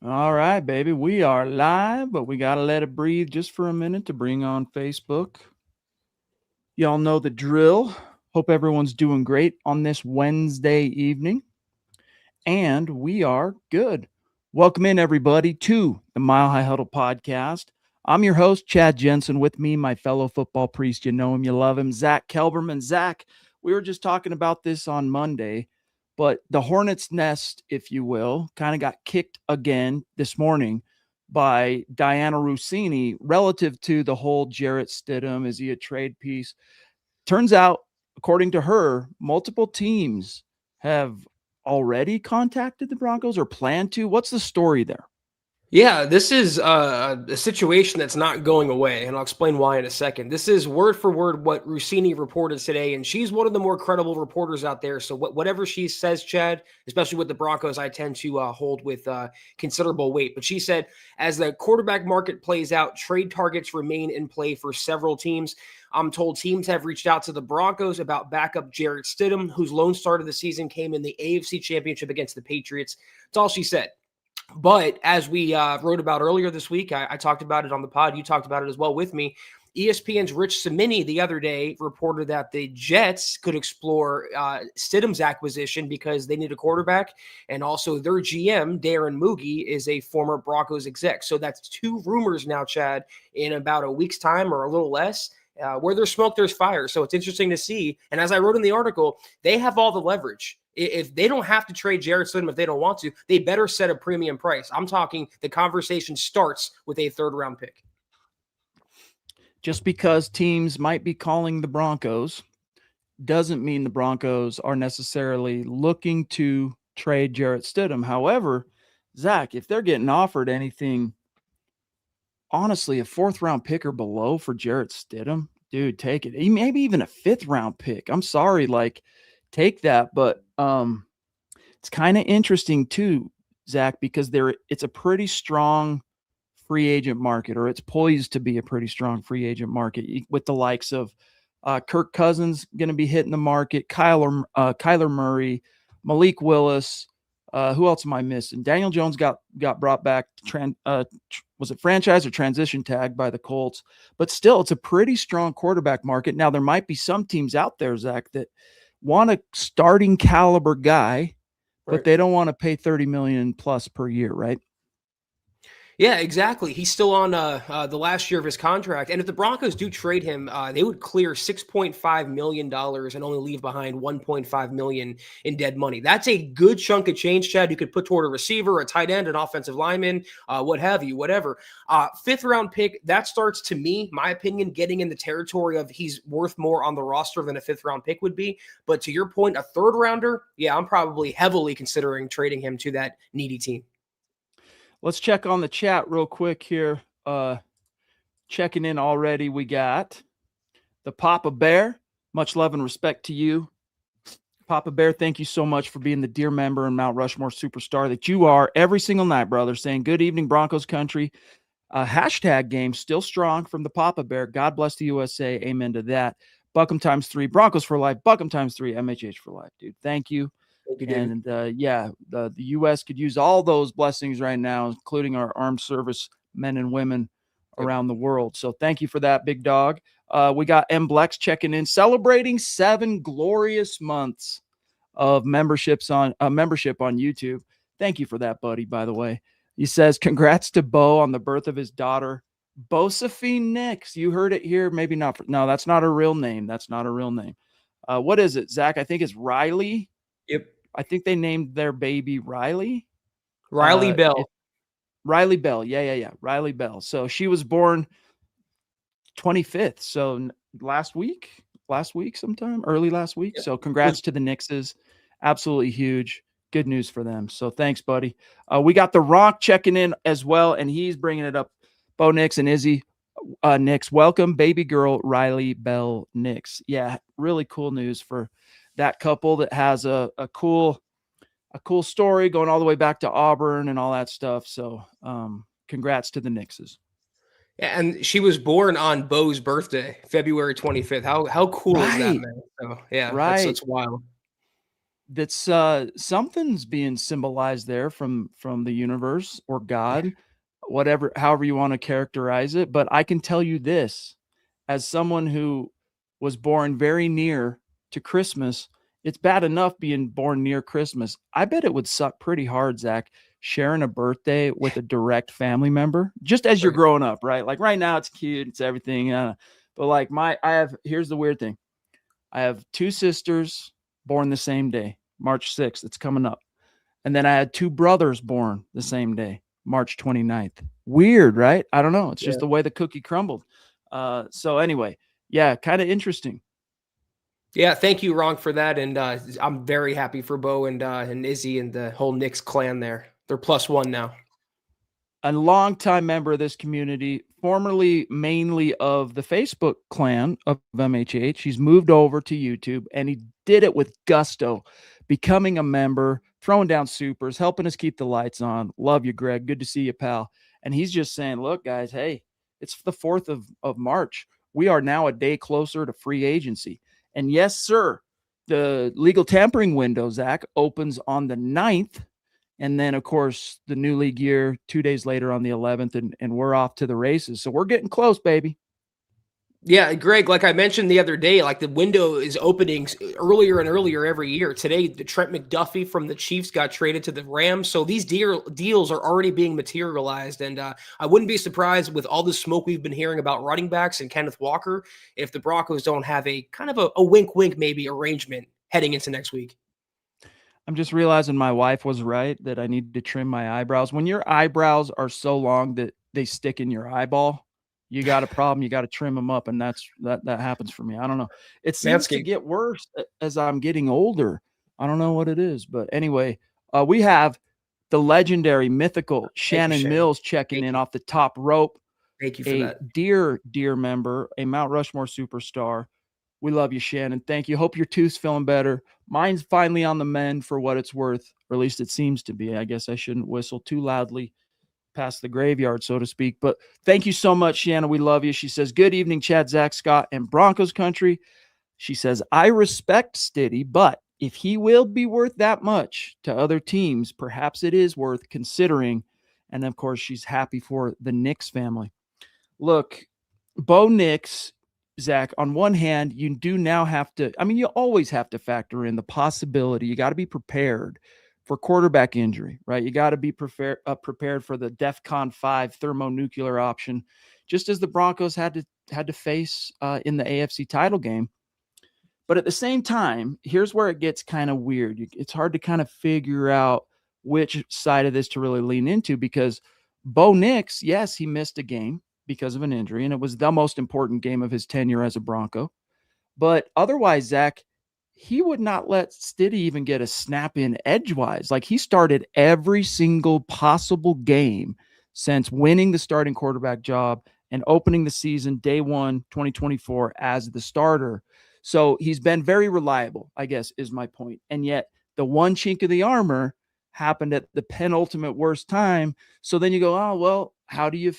All right, baby. We are live, but we got to let it breathe just for a minute to bring on Facebook. Y'all know the drill. Hope everyone's doing great on this Wednesday evening. And we are good. Welcome in, everybody, to the Mile High Huddle podcast. I'm your host, Chad Jensen. With me, my fellow football priest. You know him, you love him, Zack Kelberman. Zack, we were just talking about this on Monday, but the hornet's nest, if you will, kind of got kicked again this morning by Dianna Russini relative to the whole Jarrett Stidham. Is he a trade piece? Turns out, according to her, multiple teams have already contacted the Broncos or plan to. What's the story there? Yeah, this is a situation that's not going away, and I'll explain why in a second. This is word for word what Rossini reported today, and she's one of the more credible reporters out there. So whatever she says, Chad, especially with the Broncos, I tend to hold with considerable weight. But she said, as the quarterback market plays out, trade targets remain in play for several teams. I'm told teams have reached out to the Broncos about backup Jarrett Stidham, whose lone start of the season came in the AFC Championship against the Patriots. That's all she said. But as we wrote about earlier this week, I talked about it on the pod. You talked about it as well with me. ESPN's Rich Cimini the other day reported that the Jets could explore Stidham's acquisition because they need a quarterback. And also their GM, Darren Moogie, is a former Broncos exec. So that's two rumors now, Chad, in about a week's time or a little less. Where there's smoke, there's fire. So it's interesting to see. And as I wrote in the article, they have all the leverage. If they don't have to trade Jarrett Stidham if they don't want to, they better set a premium price. I'm talking the conversation starts with a third-round pick. Just because teams might be calling the Broncos doesn't mean the Broncos are necessarily looking to trade Jarrett Stidham. However, Zack, if they're getting offered anything, honestly, a fourth round pick or below for Jarrett Stidham, dude, take it. Maybe even a fifth round pick. I'm sorry, take that. But it's kind of interesting too, Zack, because it's a pretty strong free agent market, or it's poised to be a pretty strong free agent market with the likes of Kirk Cousins going to be hitting the market, Kyler Murray, Malik Willis. Who else am I missing? Daniel Jones got brought back. Was it franchise or transition tag by the Colts? But still, it's a pretty strong quarterback market. Now, there might be some teams out there, Zack, that want a starting caliber guy, but they don't want to pay $30 million plus per year, right? Yeah, exactly. He's still on the last year of his contract. And if the Broncos do trade him, they would clear $6.5 million and only leave behind $1.5 million in dead money. That's a good chunk of change, Chad. You could put toward a receiver, a tight end, an offensive lineman, what have you, whatever. Fifth round pick, that starts, to me, my opinion, getting in the territory of he's worth more on the roster than a fifth round pick would be. But to your point, a third rounder, yeah, I'm probably heavily considering trading him to that needy team. Let's check on the chat real quick here. Checking in already. We got the Papa Bear. Much love and respect to you. Papa Bear, thank you so much for being the dear member and Mount Rushmore superstar that you are every single night, brother. Saying good evening, Broncos country. Hashtag game still strong from the Papa Bear. God bless the USA. Amen to that. Buckham times 3, Broncos for life. Buckham times 3, MHH for life, dude. Thank you. And the U.S. could use all those blessings right now, including our armed service men and women around the world. So thank you for that, big dog. We got M. Blex checking in, celebrating 7 glorious months of membership on YouTube. Thank you for that, buddy, by the way. He says, congrats to Bo on the birth of his daughter, Bosephine Nix. You heard it here. Maybe not. No, that's not a real name. That's not a real name. What is it, Zack? I think it's Riley. Yep. I think they named their baby Riley. Riley Bell. Riley Bell. Yeah. Riley Bell. So she was born 25th. So last week sometime, early last week. Yep. So congrats to the Nixes. Absolutely huge. Good news for them. So thanks, buddy. We got the Rock checking in as well, and he's bringing it up. Bo Nix and Izzy Nix. Welcome, baby girl Riley Bell Nix. Yeah, really cool news for that couple that has a cool story going all the way back to Auburn and all that stuff. So congrats to the Nixes. Yeah, and she was born on Bo's birthday, February 25th. How cool is that, man? So yeah, that's wild. that's something's being symbolized there from the universe or God, whatever, however you want to characterize it. But I can tell you this, as someone who was born very near to Christmas, it's bad enough being born near Christmas. I bet it would suck pretty hard, Zach, sharing a birthday with a direct family member, just as you're Right. growing up, right? Like right now, it's cute, it's everything. But like here's the weird thing. I have two sisters born the same day, March 6th. It's coming up. And then I had two brothers born the same day, March 29th. Weird, right? I don't know. It's Yeah. just the way the cookie crumbled. So anyway, yeah, kind of interesting. Yeah, thank you, Ron, for that. And I'm very happy for Bo and Izzy and the whole Knicks clan there. They're +1 now. A longtime member of this community, formerly mainly of the Facebook clan of MiHH. He's moved over to YouTube, and he did it with gusto, becoming a member, throwing down supers, helping us keep the lights on. Love you, Greg. Good to see you, pal. And he's just saying, look, guys, hey, it's the 4th of March. We are now a day closer to free agency. And yes, sir, the legal tampering window, Zach, opens on the 9th. And then, of course, the new league year 2 days later on the 11th, and we're off to the races. So we're getting close, baby. Yeah, Greg, like I mentioned the other day, like the window is opening earlier and earlier every year. Today, the Trent McDuffie from the Chiefs got traded to the Rams. So these deals are already being materialized. And I wouldn't be surprised with all the smoke we've been hearing about running backs and Kenneth Walker if the Broncos don't have a kind of a wink-wink maybe arrangement heading into next week. I'm just realizing my wife was right that I need to trim my eyebrows. When your eyebrows are so long that they stick in your eyeball, you got a problem. You got to trim them up, and that happens for me. I don't know. It seems to Manscaped. get worse as I'm getting older. I don't know what it is, but anyway, we have the legendary, mythical Shannon Shannon. Mills checking in off the top rope. Thank you for A that. dear member, a Mount Rushmore superstar. We love you, Shannon. Thank you. Hope your tooth's feeling better. Mine's finally on the mend for what it's worth, or at least it seems to be. I guess I shouldn't whistle too loudly past the graveyard, so to speak. But thank you so much, Shannon. We love you. She says, good evening, Chad, Zach, Scott, and Broncos country. She says, I respect Stiddy, but if he will be worth that much to other teams, perhaps it is worth considering. And of course, she's happy for the Knicks family. Look, Bo Nix, Zach, on one hand, you do now have to, I mean, you always have to factor in the possibility. You got to be prepared for quarterback injury, right? You got to be prepared for the DEFCON 5 thermonuclear option, just as the Broncos had to face in the AFC title game. But at the same time, here's where it gets kind of weird. It's hard to kind of figure out which side of this to really lean into, because Bo Nix, yes, he missed a game because of an injury, and it was the most important game of his tenure as a Bronco. But otherwise, Zach, he would not let Stiddy even get a snap in edgewise. Like, he started every single possible game since winning the starting quarterback job and opening the season day 1, 2024 as the starter. So he's been very reliable, I guess, is my point. And yet the one chink of the armor happened at the penultimate worst time. So then you go, oh, well, how do you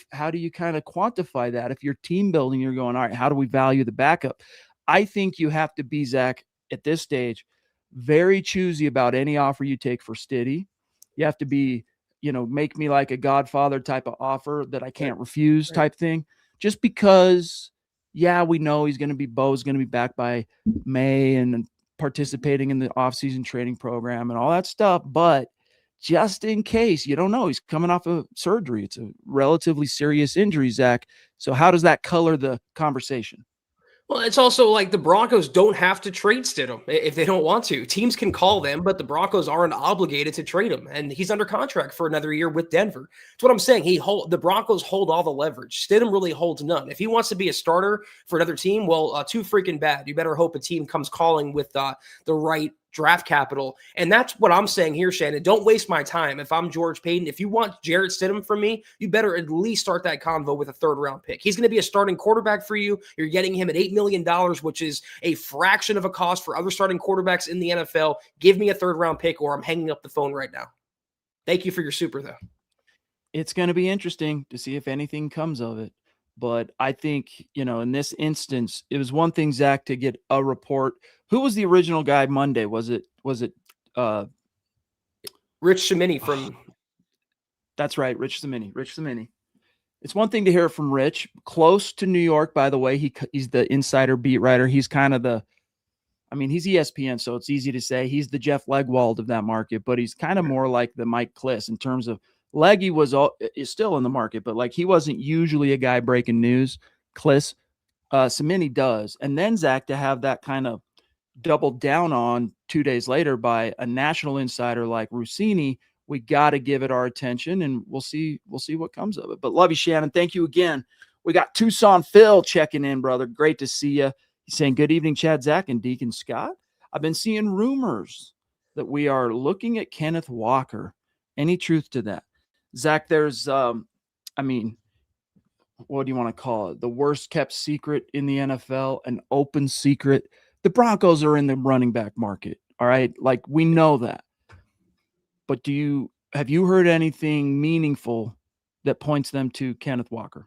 kind of quantify that? If you're team building, you're going, all right, how do we value the backup? I think you have to be, Zach, at this stage, very choosy about any offer you take for Stiddy. You have to be, make me like a Godfather type of offer that I can't refuse type thing. Just because, yeah, we know Bo's going to be back by May and participating in the offseason training program and all that stuff. But just in case, you don't know, he's coming off of surgery. It's a relatively serious injury, Zach. So how does that color the conversation? Well, it's also like the Broncos don't have to trade Stidham if they don't want to. Teams can call them, but the Broncos aren't obligated to trade him, and he's under contract for another year with Denver. That's what I'm saying. The Broncos hold all the leverage. Stidham really holds none. If he wants to be a starter for another team, well, too freaking bad. You better hope a team comes calling with the right draft capital. And that's what I'm saying here, Shannon. Don't waste my time. If I'm George Payton, if you want Jarrett Stidham from me, you better at least start that convo with a 3rd round pick. He's going to be a starting quarterback for you. You're getting him at $8 million, which is a fraction of a cost for other starting quarterbacks in the NFL. Give me a 3rd round pick, or I'm hanging up the phone right now. Thank you for your super, though. It's going to be interesting to see if anything comes of it. But I think, in this instance, it was one thing, Zach, to get a report. Who was the original guy Monday? Was it Rich Cimini from. That's right, Rich Cimini. It's one thing to hear from Rich, close to New York, by the way. He's the insider beat writer. He's kind of he's ESPN, so it's easy to say he's the Jeff Legwold of that market, but he's kind of more like the Mike Kliss in terms of Leggy is still in the market, but like he wasn't usually a guy breaking news. Kliss, Cimini does. And then Zach, to have that kind of doubled down on 2 days later by a national insider like Russini, we got to give it our attention, and we'll see what comes of it. But love you, Shannon. Thank you again. We got Tucson Phil checking in, brother. Great to see you. He's saying, good evening, Chad, Zach, and Deacon Scott. I've been seeing rumors that we are looking at Kenneth Walker. Any truth to that? Zach, there's, what do you want to call it? The worst kept secret in the NFL, an open secret. The Broncos are in the running back market. All right. Like, we know that. But have you heard anything meaningful that points them to Kenneth Walker?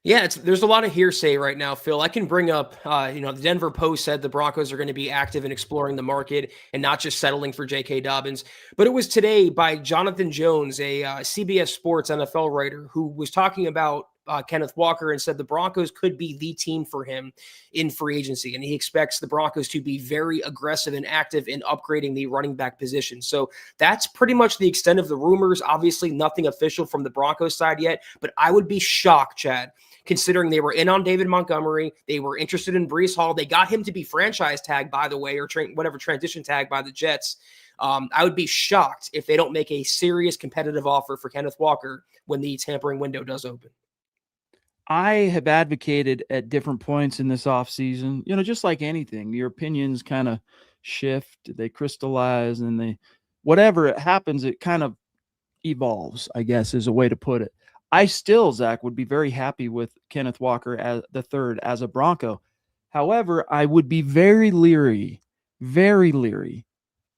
Yeah, there's a lot of hearsay right now, Phil. I can bring up, the Denver Post said the Broncos are going to be active in exploring the market and not just settling for J.K. Dobbins. But it was today by Jonathan Jones, a CBS Sports NFL writer, who was talking about Kenneth Walker and said the Broncos could be the team for him in free agency. And he expects the Broncos to be very aggressive and active in upgrading the running back position. So that's pretty much the extent of the rumors. Obviously, nothing official from the Broncos side yet, but I would be shocked, Chad, considering they were in on David Montgomery. They were interested in Breece Hall. They got him to be franchise tag, by the way, or whatever transition tag by the Jets. I would be shocked if they don't make a serious competitive offer for Kenneth Walker when the tampering window does open. I have advocated at different points in this offseason, just like anything, your opinions kind of shift, they crystallize, and whatever it happens, it kind of evolves, I guess, is a way to put it. I still, Zach, would be very happy with Kenneth Walker as the third as a Bronco. However, I would be very leery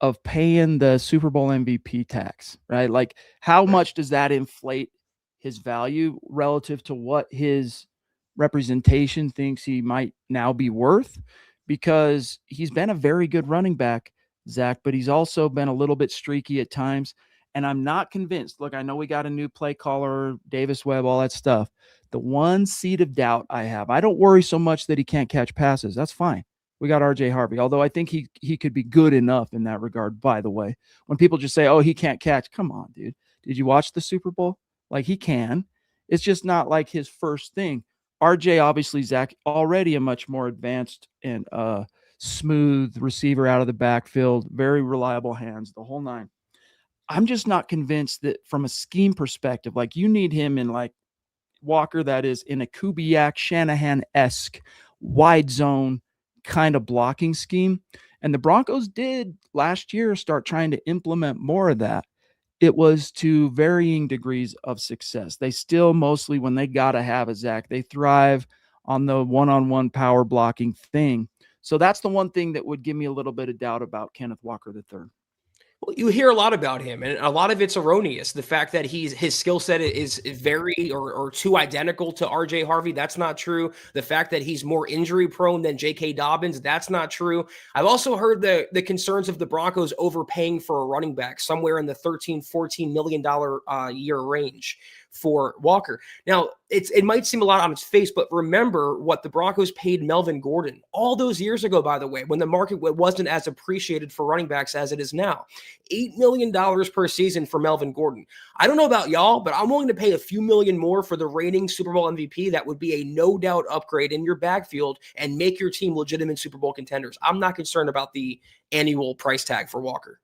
of paying the Super Bowl MVP tax, right? Like, how much does that inflate his value relative to what his representation thinks he might now be worth? Because he's been a very good running back, Zach, but he's also been a little bit streaky at times. And I'm not convinced. Look, I know we got a new play caller, Davis Webb, all that stuff. The one seed of doubt I have, I don't worry so much that he can't catch passes. That's fine. We got RJ Harvey, although I think he could be good enough in that regard, by the way. When people just say, oh, he can't catch, come on, dude. Did you watch the Super Bowl? Like, he can. It's just not like his first thing. RJ, obviously, Zach, already a much more advanced and smooth receiver out of the backfield, very reliable hands, the whole nine. I'm just not convinced that from a scheme perspective, like, you need him in like Walker, that is in a Kubiak, Shanahan-esque wide zone kind of blocking scheme. And the Broncos did last year start trying to implement more of that. It was to varying degrees of success. They still mostly, when they got to have a Zach, they thrive on the one-on-one power blocking thing. So that's the one thing that would give me a little bit of doubt about Kenneth Walker III. Well, you hear a lot about him, and a lot of it's erroneous. The fact that his skill set is very or too identical to RJ Harvey, that's not true. The fact that he's more injury prone than J.K. Dobbins, that's not true. I've also heard the concerns of the Broncos overpaying for a running back somewhere in the $13-14 million a year range for Walker. Now, it might seem a lot on its face, but remember what the Broncos paid Melvin Gordon all those years ago, by the way, when the market wasn't as appreciated for running backs as it is now. $8 million per season for Melvin Gordon. I don't know about y'all, but I'm willing to pay a few million more for the reigning Super Bowl MVP. That would be a no-doubt upgrade in your backfield and make your team legitimate Super Bowl contenders. I'm not concerned about the annual price tag for Walker.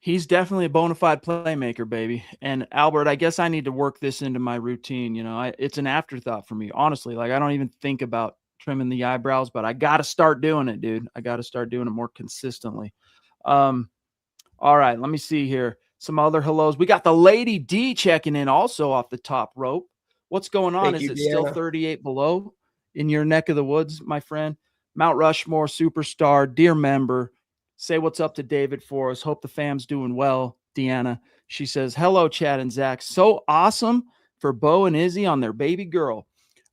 He's definitely a bona fide playmaker, baby. And Albert, I guess I need to work this into my routine. It's an afterthought for me, honestly. Like, I don't even think about trimming the eyebrows, but I got to start doing it, dude. I got to start doing it more consistently. All right, let me see here. Some other hellos. We got the Lady D checking in also off the top rope. What's going on? Is it still 38 below in your neck of the woods, my friend? Mount Rushmore superstar, dear member. Say what's up to David for us. Hope the fam's doing well, Deanna. She says, hello, Chad and Zach. So awesome for Bo and Izzy on their baby girl.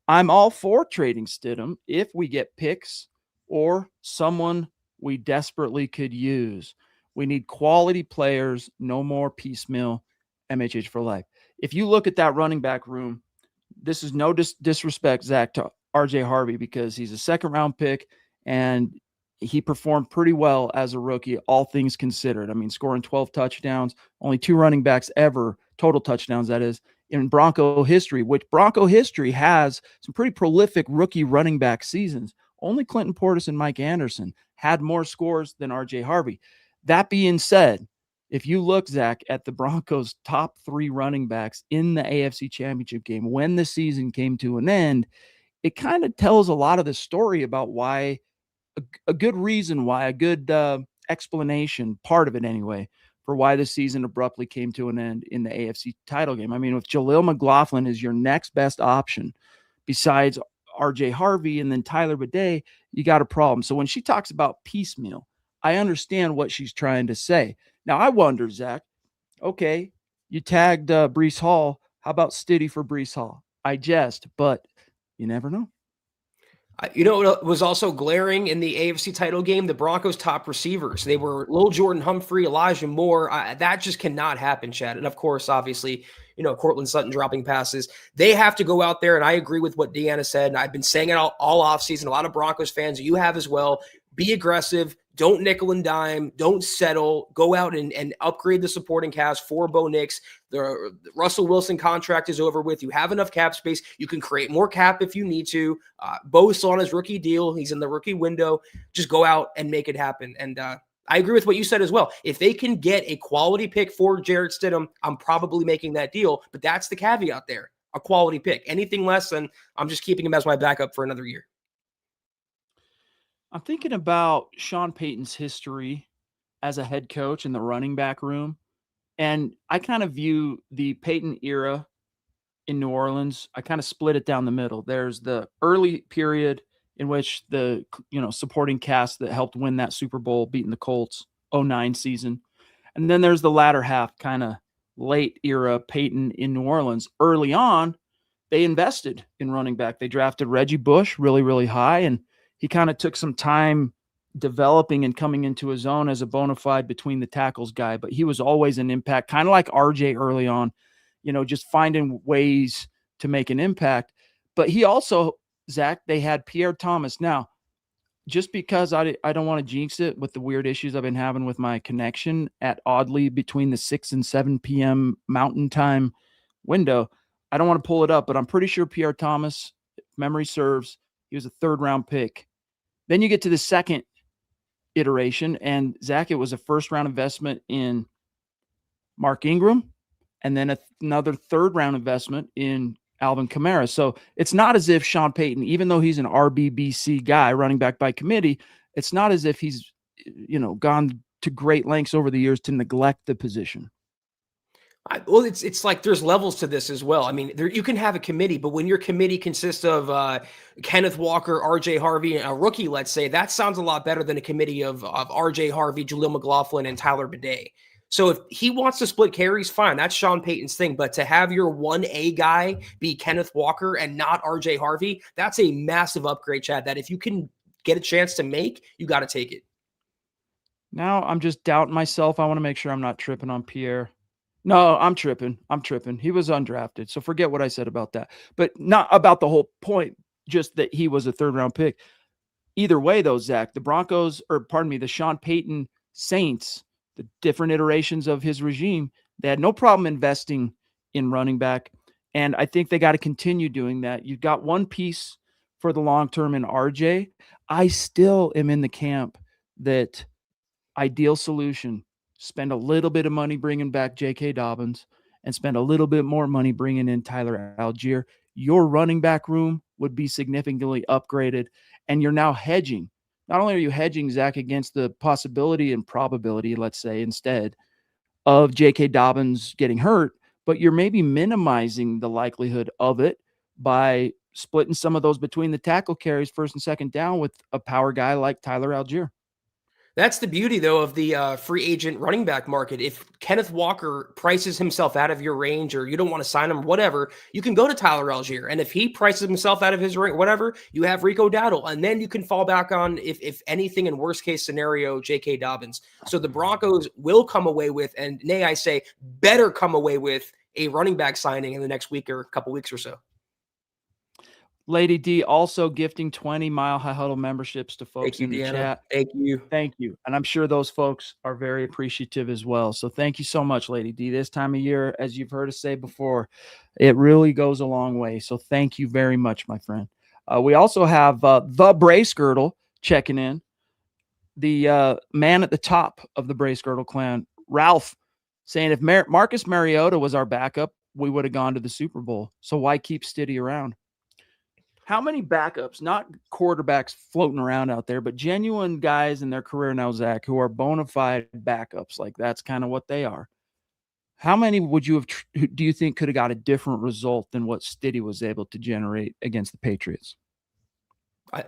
I'm all for trading Stidham if we get picks or someone we desperately could use. We need quality players, no more piecemeal. MHH for life. If you look at that running back room, this is no disrespect, Zach, to RJ Harvey, because he's a second-round pick and he performed pretty well as a rookie, all things considered. I mean, scoring 12 touchdowns, only 2 running backs ever, total touchdowns, that is, in Bronco history, which Bronco history has some pretty prolific rookie running back seasons. Only Clinton Portis and Mike Anderson had more scores than RJ Harvey. That being said, if you look, Zach, at the Broncos' top 3 running backs in the AFC Championship game when the season came to an end, it kind of tells a lot of the story about why a good reason why, a good explanation, part of it anyway, for why the season abruptly came to an end in the AFC title game. I mean, if Jaleel McLaughlin is your next best option besides RJ Harvey and then Tyler Bidet, you got a problem. So when she talks about piecemeal, I understand what she's trying to say. Now, I wonder, Zach, okay, you tagged Breece Hall. How about Stiddy for Breece Hall? I jest, but you never know. You know what was also glaring in the AFC title game? The Broncos' top receivers. They were Lil Jordan Humphrey, Elijah Moore. That just cannot happen, Chad. And of course, obviously, Cortland Sutton dropping passes. They have to go out there, and I agree with what Dianna said, and I've been saying it all offseason. A lot of Broncos fans, you have as well. Be aggressive. Don't nickel and dime. Don't settle. Go out and upgrade the supporting cast for Bo Nix. The Russell Wilson contract is over with. You have enough cap space. You can create more cap if you need to. Bo's on his rookie deal. He's in the rookie window. Just go out and make it happen. And I agree with what you said as well. If they can get a quality pick for Jarrett Stidham, I'm probably making that deal. But that's the caveat there. A quality pick. Anything less than I'm just keeping him as my backup for another year. I'm thinking about Sean Payton's history as a head coach in the running back room. And I kind of view the Payton era in New Orleans, I kind of split it down the middle. There's the early period in which the supporting cast that helped win that Super Bowl, beating the Colts, 09 season. And then there's the latter half, kind of late era Payton in New Orleans. Early on, they invested in running back. They drafted Reggie Bush really, really high, and he kind of took some time developing and coming into his own as a bona fide between the tackles guy, but he was always an impact, kind of like RJ early on, just finding ways to make an impact. But he also, Zach, they had Pierre Thomas. Now, just because I don't want to jinx it with the weird issues I've been having with my connection at oddly between the 6 and 7 p.m. Mountain Time window, I don't want to pull it up, but I'm pretty sure Pierre Thomas, if memory serves, he was a 3rd-round pick. Then you get to the second iteration, and Zach, it was a 1st-round investment in Mark Ingram, and then another 3rd-round investment in Alvin Kamara. So it's not as if Sean Payton, even though he's an RBBC guy, running back by committee, it's not as if he's gone to great lengths over the years to neglect the position. Well, it's like there's levels to this as well. I mean, you can have a committee, but when your committee consists of Kenneth Walker, RJ Harvey, and a rookie, let's say, that sounds a lot better than a committee of RJ Harvey, Jaleel McLaughlin, and Tyler Bidet. So if he wants to split carries, fine. That's Sean Payton's thing. But to have your 1A guy be Kenneth Walker and not RJ Harvey, that's a massive upgrade, Chad, that if you can get a chance to make, you got to take it. Now I'm just doubting myself. I want to make sure I'm not tripping on Pierre. No, I'm tripping. He was undrafted. So forget what I said about that. But not about the whole point, just that he was a 3rd-round pick. Either way, though, Zach, the Sean Payton Saints, the different iterations of his regime, they had no problem investing in running back. And I think they got to continue doing that. You've got one piece for the long term in RJ. I still am in the camp that ideal solution, spend a little bit of money bringing back J.K. Dobbins and spend a little bit more money bringing in Tyler Algier. Your running back room would be significantly upgraded, and you're now hedging. Not only are you hedging, Zach, against the possibility and probability, let's say, instead, of J.K. Dobbins getting hurt, but you're maybe minimizing the likelihood of it by splitting some of those between the tackle carries 1st and 2nd down with a power guy like Tyler Algier. That's the beauty, though, of the free agent running back market. If Kenneth Walker prices himself out of your range, or you don't want to sign him, whatever, you can go to Tyler Algier. And if he prices himself out of his range, whatever, you have Rico Dowdle. And then you can fall back on, if anything, in worst case scenario, J.K. Dobbins. So the Broncos will come away with, and nay, I say, better come away with a running back signing in the next week or a couple weeks or so. Lady D also gifting 20 Mile High Huddle memberships to folks in the Deanna. chat. Thank you. Thank you. And I'm sure those folks are very appreciative as well. So thank you so much, Lady D. This time of year, as you've heard us say before, it really goes a long way. So thank you very much, my friend. We also have the Brace Girdle checking in. The man at the top of the Brace Girdle clan, Ralph, saying if Marcus Mariota was our backup, we would have gone to the Super Bowl. So why keep Stiddy around? How many backups, not quarterbacks floating around out there, but genuine guys in their career now, Zach, who are bona fide backups? Like, that's kind of what they are. How many would you have, do you think could have got a different result than what Stiddy was able to generate against the Patriots?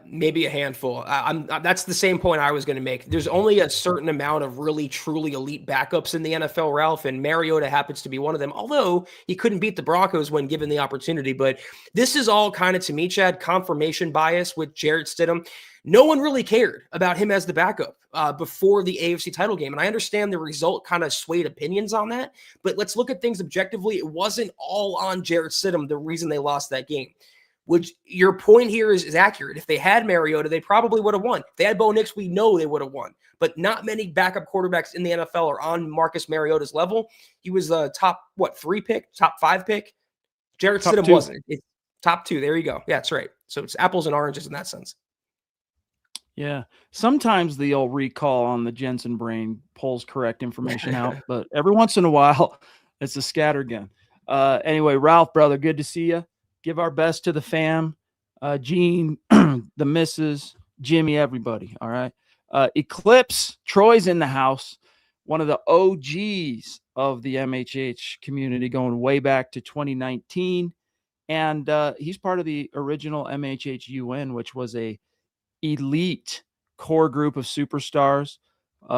Maybe a handful. That's the same point I was going to make. There's only a certain amount of really, truly elite backups in the NFL, Ralph, and Mariota happens to be one of them, although he couldn't beat the Broncos when given the opportunity. But this is all kind of, to me, Chad, confirmation bias with Jarrett Stidham. No one really cared about him as the backup before the AFC title game. And I understand the result kind of swayed opinions on that, but let's look at things objectively. It wasn't all on Jarrett Stidham, the reason they lost that game. Which your point here is accurate. If they had Mariota, they probably would have won. If they had Bo Nix, we know they would have won. But not many backup quarterbacks in the NFL are on Marcus Mariota's level. He was the top, 3 pick, top 5 pick? Jarrett Stidham wasn't. It's top 2. There you go. Yeah, that's right. So it's apples and oranges in that sense. Yeah. Sometimes the old recall on the Jensen brain pulls correct information out, but every once in a while, it's a scattergun. Anyway, Ralph, brother, good to see you. Give our best to the fam, Gene, the missus, Jimmy, everybody. All right. Eclipse, Troy's in the house. One of the OGs of the MiHH community, going way back to 2019. And he's part of the original MiHH UN, which was a elite core group of superstars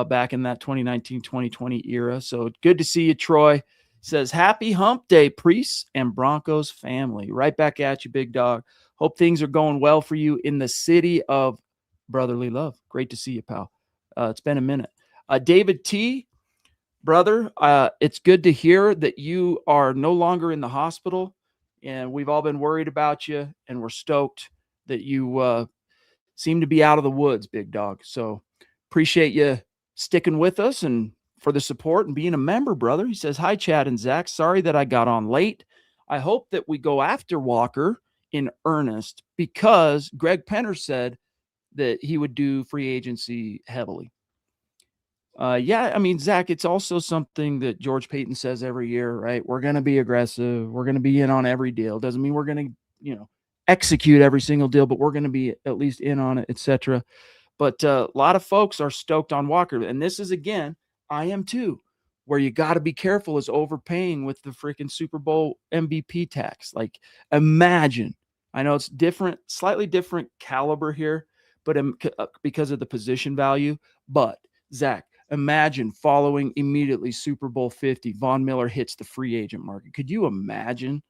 back in that 2019-2020 era. So good to see you, Troy. Says, happy hump day, priests and Broncos family. Right back at you, big dog. Hope things are going well for you in the city of brotherly love. Great to see you, pal. It's been a minute. David T., brother, it's good to hear that you are no longer in the hospital, and we've all been worried about you, and we're stoked that you seem to be out of the woods, big dog. So appreciate you sticking with us and for the support and being a member, brother. He says, hi, Chad and Zach. Sorry that I got on late. I hope that we go after Walker in earnest because Greg Penner said that he would do free agency heavily. Yeah, I mean, Zach, it's also something that George Payton says every year, right? We're going to be aggressive. We're going to be in on every deal. Doesn't mean we're going to, execute every single deal, but we're going to be at least in on it, etc. But a lot of folks are stoked on Walker. And this is, again, I am too, where you got to be careful is overpaying with the freaking Super Bowl MVP tax. Like, imagine, I know it's different, slightly different caliber here, but because of the position value. But Zach, imagine following immediately Super Bowl 50, Von Miller hits the free agent market. Could you imagine?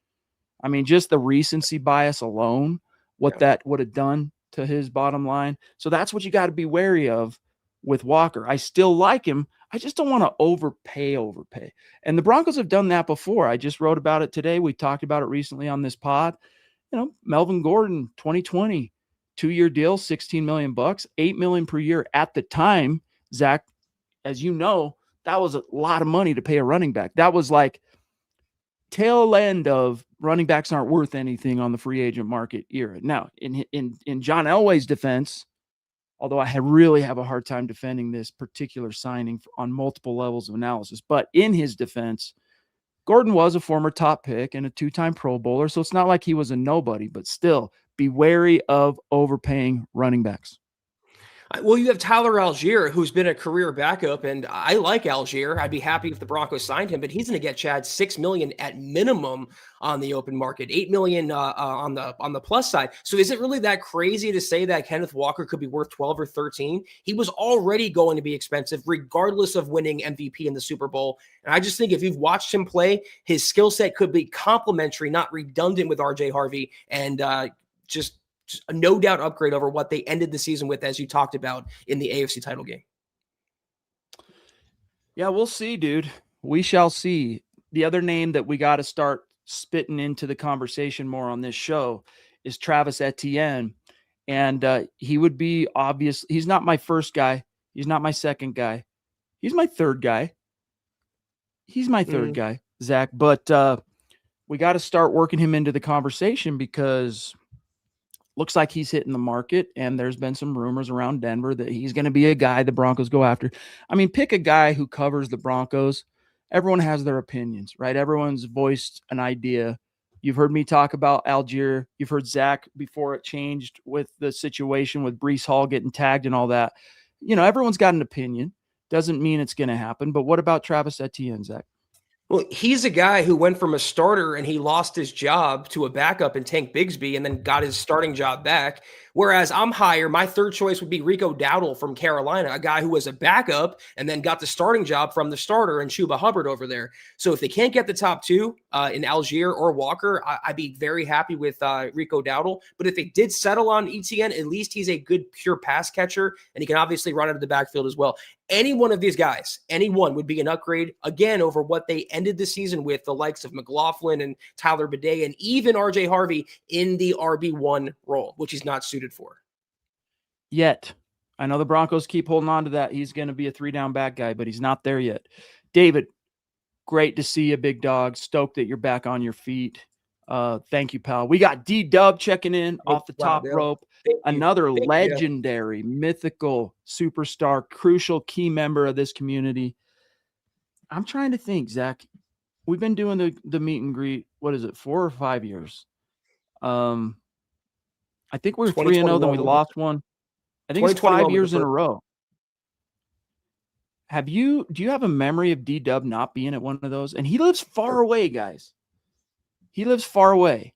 I mean, just the recency bias alone, what that would have done to his bottom line. So that's what you got to be wary of with Walker. I still like him. I just don't want to overpay. And the Broncos have done that before. I just wrote about it today. We talked about it recently on this pod. Melvin Gordon, 2020, 2-year deal, $16 million, $8 million per year at the time. Zach, as you know, that was a lot of money to pay a running back. That was like tail end of running backs aren't worth anything on the free agent market era. Now, in John Elway's defense, although I really have a hard time defending this particular signing on multiple levels of analysis. But in his defense, Gordon was a former top pick and a 2-time Pro Bowler, so it's not like he was a nobody, but still be wary of overpaying running backs. Well, you have Tyler Algier, who's been a career backup, and I like Algier. I'd be happy if the Broncos signed him, but he's going to get Chad $6 million at minimum on the open market, $8 million on the plus side. So is it really that crazy to say that Kenneth Walker could be worth 12 or 13? He was already going to be expensive, regardless of winning MVP in the Super Bowl. And I just think if you've watched him play, his skill set could be complementary, not redundant with RJ Harvey, and just a no doubt upgrade over what they ended the season with, as you talked about in the AFC title game. Yeah, we'll see, dude. We shall see. The other name that we got to start spitting into the conversation more on this show is Travis Etienne. And he would be obvious. He's not my first guy. He's not my second guy. He's my third guy. He's my third guy, Zach. But we got to start working him into the conversation because looks like he's hitting the market, and there's been some rumors around Denver that he's going to be a guy the Broncos go after. I mean, pick a guy who covers the Broncos. Everyone has their opinions, right? Everyone's voiced an idea. You've heard me talk about Algier. You've heard Zach before it changed with the situation with Breece Hall getting tagged and all that. You know, everyone's got an opinion. Doesn't mean it's going to happen. But what about Travis Etienne, Zach? Well, he's a guy who went from a starter and he lost his job to a backup in Tank Bigsby and then got his starting job back. Whereas I'm higher. My third choice would be Rico Dowdle from Carolina, a guy who was a backup and then got the starting job from the starter and Chuba Hubbard over there. So if they can't get the top two in Algier or Walker, I'd be very happy with Rico Dowdle. But if they did settle on ETN, at least he's a good pure pass catcher and he can obviously run out of the backfield as well. Any one of these guys, anyone would be an upgrade, again, over what they ended the season with, the likes of McLaughlin and Tyler Bidet and even RJ Harvey in the RB1 role, which he's not suited for. Yet. I know the Broncos keep holding on to that. He's going to be a 3-down back guy, but he's not there yet. David, great to see you, big dog. Stoked that you're back on your feet. Thank you, pal. We got D-Dub checking in off the top rope. Another legendary, mythical superstar, crucial key member of this community. I'm trying to think, Zach. We've been doing the meet and greet, what is it, 4 or 5 years? I think we were 3-0, then we lost one. I think it's 5 years in a row. Do you have a memory of D-Dub not being at one of those? And he lives far away, guys. He lives far away.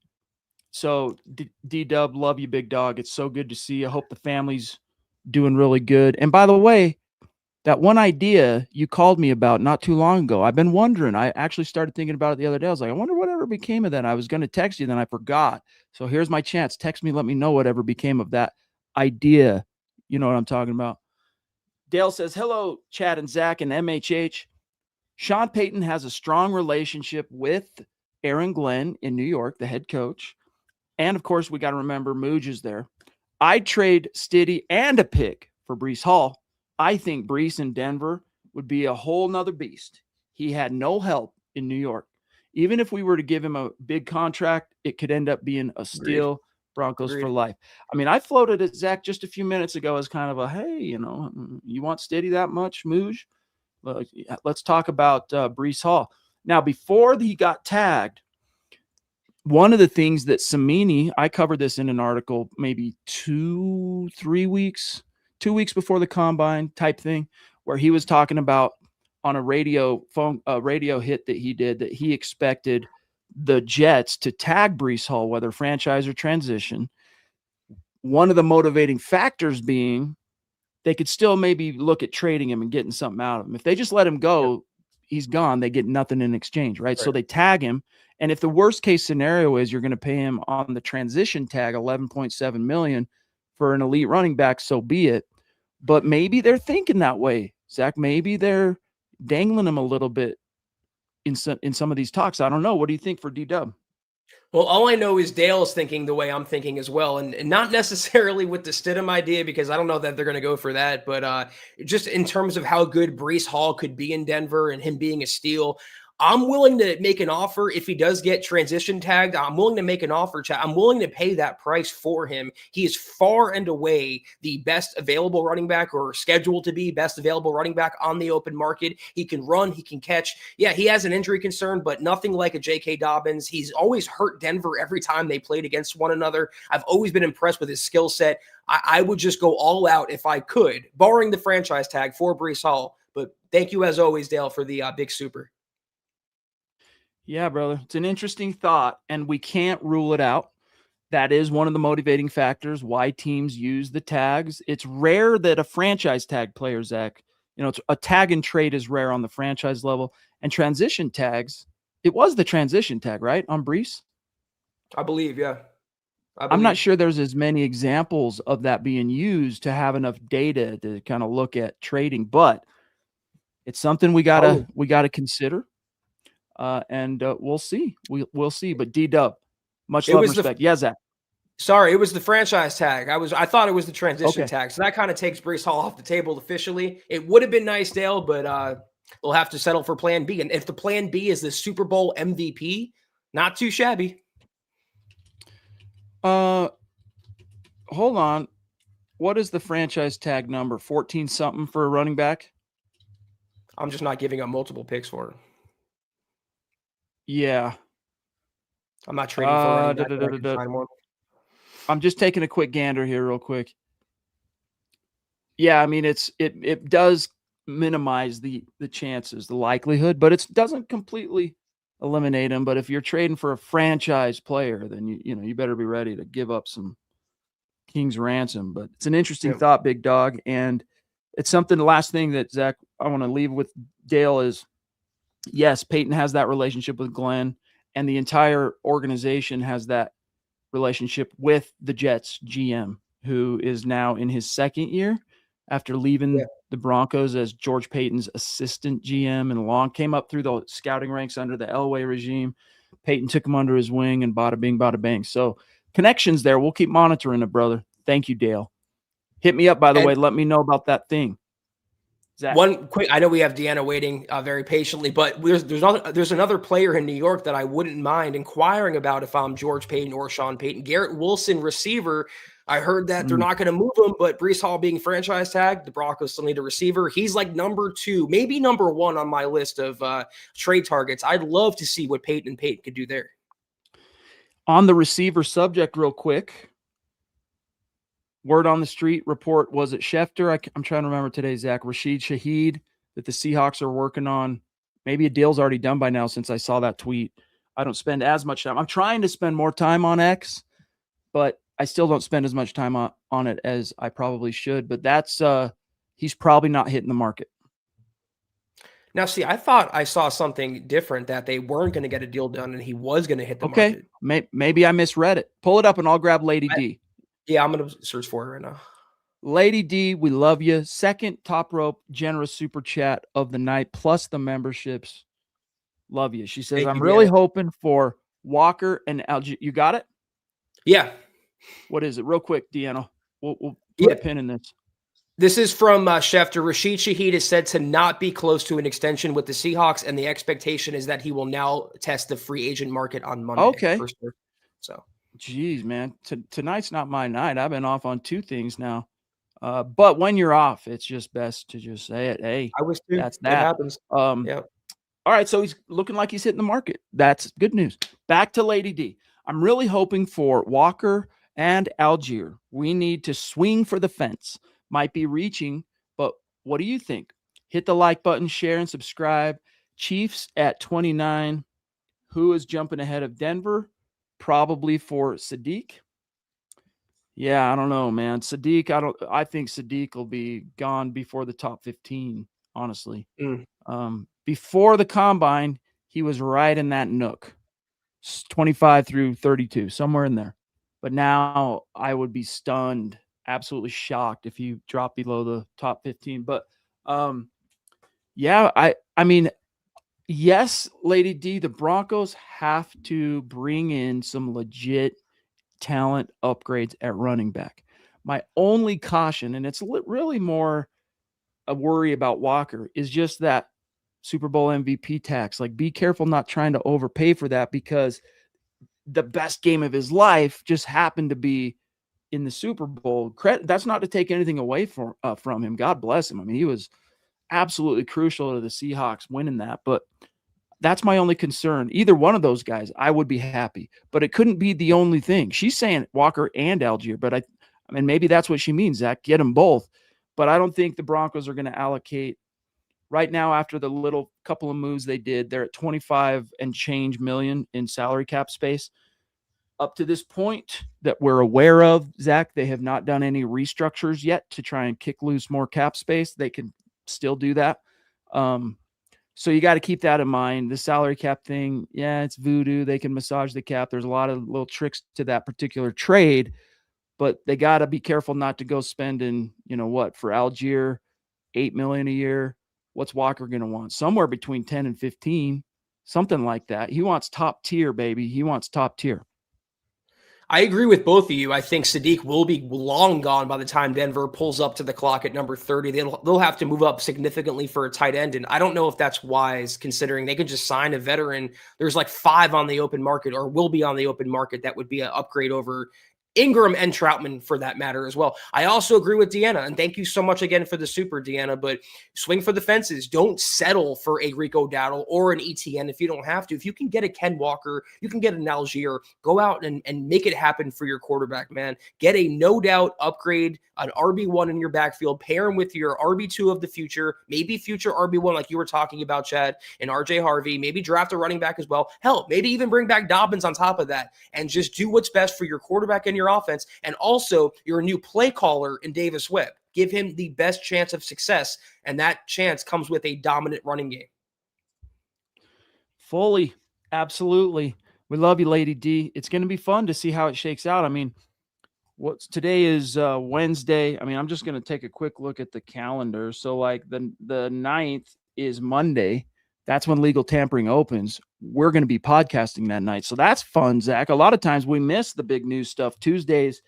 So D-Dub, love you, big dog. It's so good to see you. I hope the family's doing really good. And by the way, that one idea you called me about not too long ago, I've been wondering. I actually started thinking about it the other day. I was like, I wonder whatever became of that. I was going to text you, then I forgot. So here's my chance. Text me, let me know whatever became of that idea. You know what I'm talking about. Dale says, hello, Chad and Zach and MHH. Sean Payton has a strong relationship with Aaron Glenn in New York, the head coach. And, of course, we got to remember MiHH is there. I'd trade Stiddy and a pick for Breece Hall. I think Breece in Denver would be a whole nother beast. He had no help in New York. Even if we were to give him a big contract, it could end up being a steal. Broncos for life. I mean, I floated at Zach just a few minutes ago as kind of a, hey, you know, you want Stiddy that much, MiHH? Let's talk about Breece Hall. Now, before he got tagged, one of the things that Samini, I covered this in an article maybe 2 weeks before the combine type thing, where he was talking about on a radio hit that he did that he expected the Jets to tag Breece Hall, whether franchise or transition. One of the motivating factors being they could still maybe look at trading him and getting something out of him. If they just let him go, he's gone. They get nothing in exchange, right? So they tag him. And if the worst case scenario is you're going to pay him on the transition tag $11.7 million for an elite running back, so be it. But maybe they're thinking that way, Zach. Maybe they're dangling him a little bit in some of these talks. I don't know. What do you think for D-Dub? Well, all I know is Dale's thinking the way I'm thinking as well, and not necessarily with the Stidham idea, because I don't know that they're going to go for that, but just in terms of how good Breece Hall could be in Denver and him being a steal, I'm willing to make an offer if he does get transition tagged. I'm willing to make an offer. I'm willing to pay that price for him. He is far and away the best available running back, or scheduled to be best available running back on the open market. He can run, he can catch. Yeah, he has an injury concern, but nothing like a J.K. Dobbins. He's always hurt Denver every time they played against one another. I've always been impressed with his skill set. I would just go all out if I could, barring the franchise tag, for Breece Hall. But thank you, as always, Dale, for the big super. Yeah, brother. It's an interesting thought, and we can't rule it out. That is one of the motivating factors why teams use the tags. It's rare that a franchise tag player, Zach, it's a tag and trade is rare on the franchise level. And transition tags, it was the transition tag, right, on Breece? I believe, yeah. I'm not sure there's as many examples of that being used to have enough data to kind of look at trading, but it's something we gotta consider. And we'll see. We'll see. But D-Dub, much love and respect. Yeah, Zach. Sorry, it was the franchise tag. I thought it was the transition tag. So that kind of takes Breece Hall off the table officially. It would have been nice, Dale, but we'll have to settle for plan B. And if the plan B is the Super Bowl MVP, not too shabby. Hold on. What is the franchise tag number? 14 something for a running back? I'm just not giving up multiple picks for it. Yeah. I'm not trading for running back. I'm just taking a quick gander here real quick. Yeah, I mean, it does minimize the chances, the likelihood, but it doesn't completely eliminate them. But if you're trading for a franchise player, then you better be ready to give up some king's ransom. But it's an interesting thought, big dog. And it's something, the last thing that, Zach, I want to leave with Dale is, yes, Payton has that relationship with Glenn, and the entire organization has that relationship with the Jets GM, who is now in his second year after leaving the Broncos as George Payton's assistant GM, and came up through the scouting ranks under the Elway regime. Payton took him under his wing, and bada bing, bada bang. So connections there. We'll keep monitoring it, brother. Thank you, Dale. Hit me up, by the way. Let me know about that thing. Zach. One quick, I know we have Deanna waiting very patiently, but there's another player in New York that I wouldn't mind inquiring about if I'm George Payton or Sean Payton. Garrett Wilson, receiver. I heard that they're not going to move him, but Breece Hall being franchise tagged, the Broncos still need a receiver. He's like number 2, maybe number 1 on my list of trade targets. I'd love to see what Payton could do there. On the receiver subject, real quick, word on the street report, was it Schefter? I'm trying to remember today, Zach. Rashid Shaheed, that the Seahawks are working on. Maybe a deal's already done by now since I saw that tweet. I don't spend as much time. I'm trying to spend more time on X, but I still don't spend as much time on it as I probably should. But that's he's probably not hitting the market. Now, see, I thought I saw something different, that they weren't going to get a deal done and he was going to hit the market. Maybe I misread it. Pull it up and I'll grab Lady D. Yeah, I'm going to search for it right now. Lady D, we love you. Second top rope generous super chat of the night, plus the memberships. Love you. She says, I'm really hoping for Walker and Algier. You got it? Yeah. What is it? Real quick, Deanna. We'll put a pin in this. This is from Schefter. Rashid Shaheed is said to not be close to an extension with the Seahawks, and the expectation is that he will now test the free agent market on Monday. Okay. So, geez, man, tonight's not my night. I've been off on 2 things now. But when you're off, it's just best to just say it. Hey, I was too. That's that. It happens. All right, so he's looking like he's hitting the market. That's good news. Back to Lady D. I'm really hoping for Walker and Algier. We need to swing for the fence. Might be reaching, but what do you think? Hit the like button, share, and subscribe. Chiefs at 29. Who is jumping ahead of Denver? Probably for Sadiq. Yeah, I don't know, man. Sadiq, I think Sadiq will be gone before the top 15, honestly. Before the combine, he was right in that nook. 25 through 32, somewhere in there. But now I would be stunned, absolutely shocked if you drop below the top 15. But yeah, I mean, yes, Lady D, the Broncos have to bring in some legit talent upgrades at running back. My only caution, and it's really more a worry about Walker, is just that Super Bowl MVP tax. Like, be careful not trying to overpay for that, because the best game of his life just happened to be in the Super Bowl. That's not to take anything away from him. God bless him. I mean, he was absolutely crucial to the Seahawks winning that. But that's my only concern. Either one of those guys, I would be happy. But it couldn't be the only thing. She's saying Walker and Algier, but I mean, maybe that's what she means, Zach. Get them both. But I don't think the Broncos are going to allocate right now. After the little couple of moves they did, they're at 25 and change million in salary cap space. Up to this point that we're aware of, Zach, they have not done any restructures yet to try and kick loose more cap space. They can still do that. So you got to keep that in mind. The salary cap thing, yeah, it's voodoo. They can massage the cap. There's a lot of little tricks to that particular trade, but they got to be careful not to go spending, for Algier, $8 million a year. What's Walker going to want? Somewhere between 10 and 15, something like that. He wants top tier, baby. He wants top tier. I agree with both of you. I think Sadiq will be long gone by the time Denver pulls up to the clock at number 30. They'll have to move up significantly for a tight end, and I don't know if that's wise, considering they could just sign a veteran. There's like 5 on the open market, or will be on the open market. That would be an upgrade over Ingram and Troutman, for that matter, as well. I also agree with Dianna, and thank you so much again for the super, Dianna, but swing for the fences. Don't settle for a Rico Dowdle or an ETN if you don't have to. If you can get a Ken Walker, you can get an Algier, go out and make it happen for your quarterback, man. Get a no-doubt upgrade, an RB1 in your backfield, pair him with your RB2 of the future, maybe future RB1 like you were talking about, Chad, and RJ Harvey, maybe draft a running back as well. Hell, maybe even bring back Dobbins on top of that, and just do what's best for your quarterback and your offense, and also your new play caller in Davis Webb. Give him the best chance of success, and that chance comes with a dominant running game. Fully, absolutely. We love you, Lady D. It's going to be fun to see how it shakes out. I mean, today is Wednesday. I mean, I'm just going to take a quick look at the calendar. So, like, the 9th is Monday. That's when legal tampering opens. We're going to be podcasting that night. So that's fun, Zach. A lot of times we miss the big news stuff. Tuesdays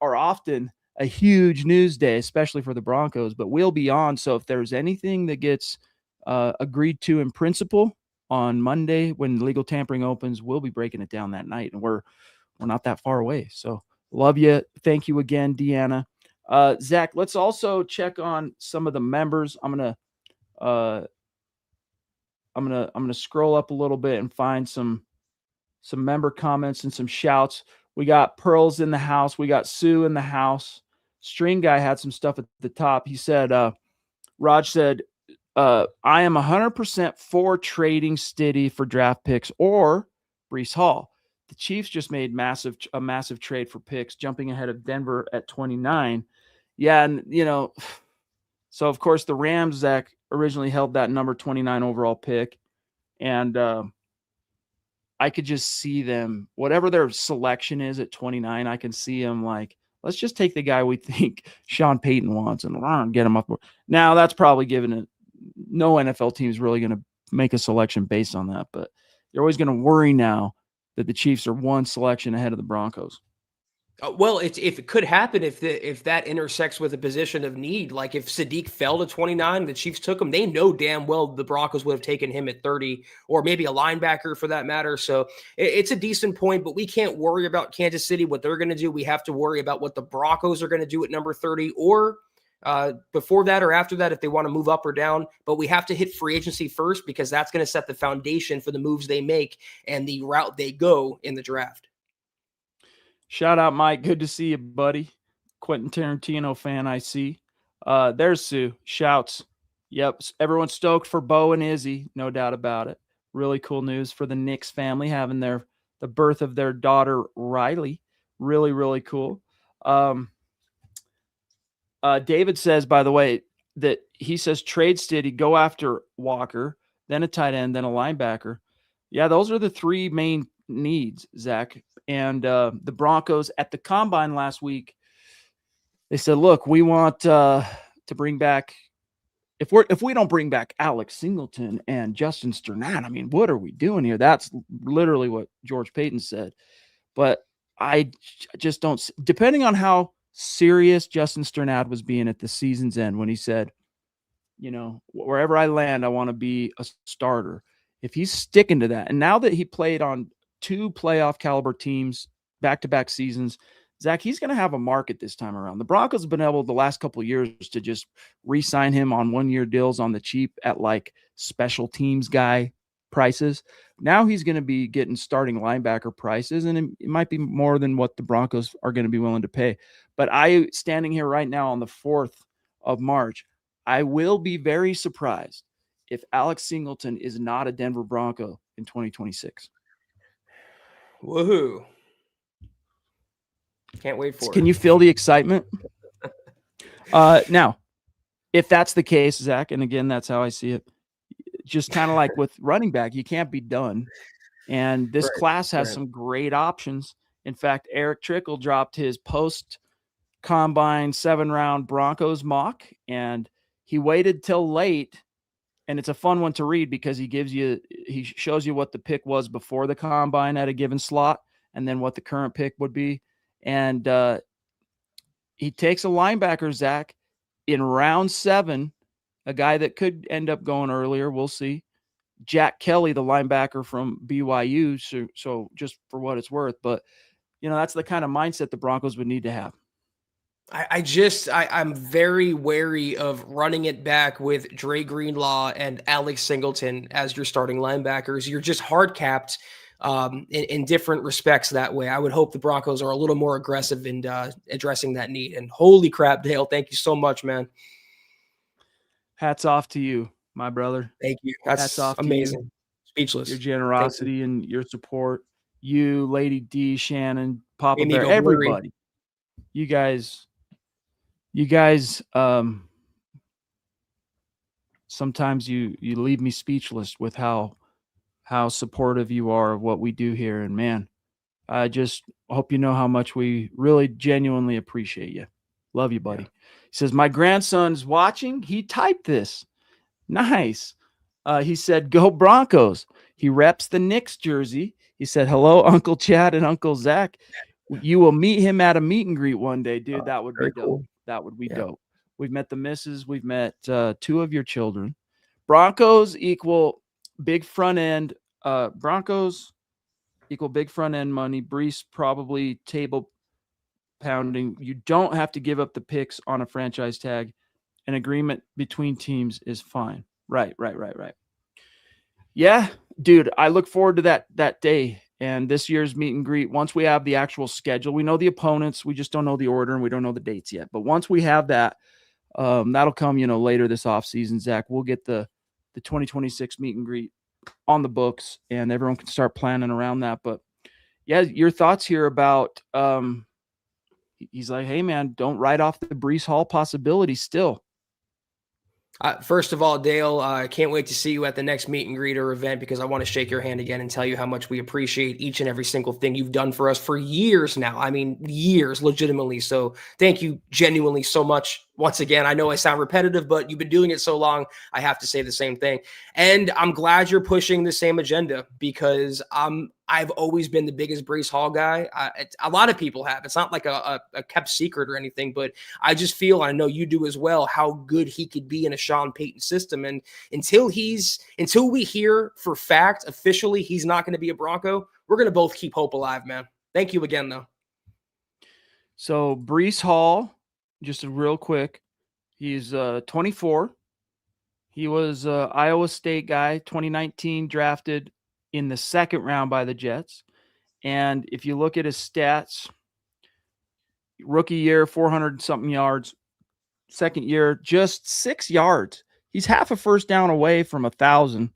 are often a huge news day, especially for the Broncos, but we'll be on. So if there's anything that gets agreed to in principle on Monday when legal tampering opens, we'll be breaking it down that night. And we're not that far away. So love you. Thank you again, Dianna. Zach, let's also check on some of the members. I'm gonna scroll up a little bit and find some member comments and some shouts. We got Pearls in the house. We got Sue in the house. String Guy had some stuff at the top. He said, Raj said, I am 100% for trading Stiddy for draft picks or Breece Hall. The Chiefs just made a massive trade for picks, jumping ahead of Denver at 29. Yeah, and so of course the Rams, Zach, originally held that number 29 overall pick, and I could just see them, whatever their selection is at 29, I can see them like, let's just take the guy we think Sean Payton wants and get him up. Now that's probably given it. No NFL team is really going to make a selection based on that, but you're always going to worry now that the Chiefs are one selection ahead of the Broncos. Well, if it could happen, if that intersects with a position of need, like if Sadiq fell to 29, the Chiefs took him, they know damn well the Broncos would have taken him at 30, or maybe a linebacker for that matter. So it's a decent point, but we can't worry about Kansas City, what they're going to do. We have to worry about what the Broncos are going to do at number 30, or before that or after that, if they want to move up or down. But we have to hit free agency first, because that's going to set the foundation for the moves they make and the route they go in the draft. Shout out, Mike. Good to see you, buddy. Quentin Tarantino fan, I see. There's Sue. Shouts. Yep. Everyone's stoked for Bo and Izzy. No doubt about it. Really cool news for the Knicks family having the birth of their daughter, Riley. Really, really cool. David says, by the way, that he says trade Stiddy, go after Walker, then a tight end, then a linebacker. Yeah, those are the 3 main needs, Zach. And the Broncos at the combine last week, they said, look, we want to bring back, if we don't bring back Alex Singleton and Justin Sternat, I mean, what are we doing here? That's literally what George Payton said. But I just don't, depending on how serious Justin Sternat was being at the season's end when he said, wherever I land, I want to be a starter. If he's sticking to that, and now that he played on 2 playoff caliber teams back-to-back seasons, Zach, he's going to have a market this time around. The Broncos have been able the last couple of years to just re-sign him on 1-year deals on the cheap at like special teams guy prices. Now he's going to be getting starting linebacker prices, and it might be more than what the Broncos are going to be willing to pay. But standing here right now on the 4th of March, I will be very surprised if Alex Singleton is not a Denver Bronco in 2026. Woohoo. Can't wait for it. Can you feel the excitement? Now, if that's the case, Zach, and again, that's how I see it, just kind of like with running back, you can't be done. And this class has some great options. In fact, Eric Trickle dropped his post-combine 7-round Broncos mock, and he waited till late. And it's a fun one to read because he shows you what the pick was before the combine at a given slot and then what the current pick would be. And he takes a linebacker, Zach, in round 7, a guy that could end up going earlier. We'll see. Jack Kelly, the linebacker from BYU. So just for what it's worth, but that's the kind of mindset the Broncos would need to have. I'm very wary of running it back with Dre Greenlaw and Alex Singleton as your starting linebackers. You're just hard capped in different respects that way. I would hope the Broncos are a little more aggressive in addressing that need. And holy crap, Dale, thank you so much, man. Hats off to you, my brother. Thank you. That's amazing. Speechless. Your generosity and your support. You, Lady D, Shannon, Papa Bear, everybody. You guys, sometimes you leave me speechless with how supportive you are of what we do here. And man, I just hope you know how much we really genuinely appreciate you. Love you, buddy. Yeah. He says, my grandson's watching. He typed this. Nice. He said, go Broncos. He reps the Knicks jersey. He said, hello, Uncle Chad and Uncle Zach. You will meet him at a meet and greet one day, dude. That would be dope. Cool. That would be dope. We've met the missus. We've met 2 of your children. Broncos equal big front end. Broncos equal big front end money. Breece probably table pounding. You don't have to give up the picks on a franchise tag. An agreement between teams is fine. Right. Yeah, dude, I look forward to that day. And this year's meet and greet, once we have the actual schedule, we know the opponents, we just don't know the order and we don't know the dates yet. But once we have that, that'll come, later this offseason, Zach. We'll get the 2026 meet and greet on the books and everyone can start planning around that. But yeah, your thoughts here about, he's like, hey man, don't write off the Breece Hall possibility still. First of all, Dale, I can't wait to see you at the next meet and greet or event because I want to shake your hand again and tell you how much we appreciate each and every single thing you've done for us for years now. I mean, years, legitimately. So thank you genuinely so much. Once again, I know I sound repetitive, but you've been doing it so long, I have to say the same thing. And I'm glad you're pushing the same agenda because I've always been the biggest Breece Hall guy. A lot of people have. It's not like a kept secret or anything, but I just feel, I know you do as well, how good he could be in a Sean Payton system. And until we hear for fact, officially, he's not going to be a Bronco, we're going to both keep hope alive, man. Thank you again, though. So Breece Hall, just real quick, he's 24. He was an Iowa State guy, 2019 drafted in the 2nd round by the Jets. And if you look at his stats, rookie year, 400-something yards. 2nd year, just 6 yards. He's half a first down away from 1,000.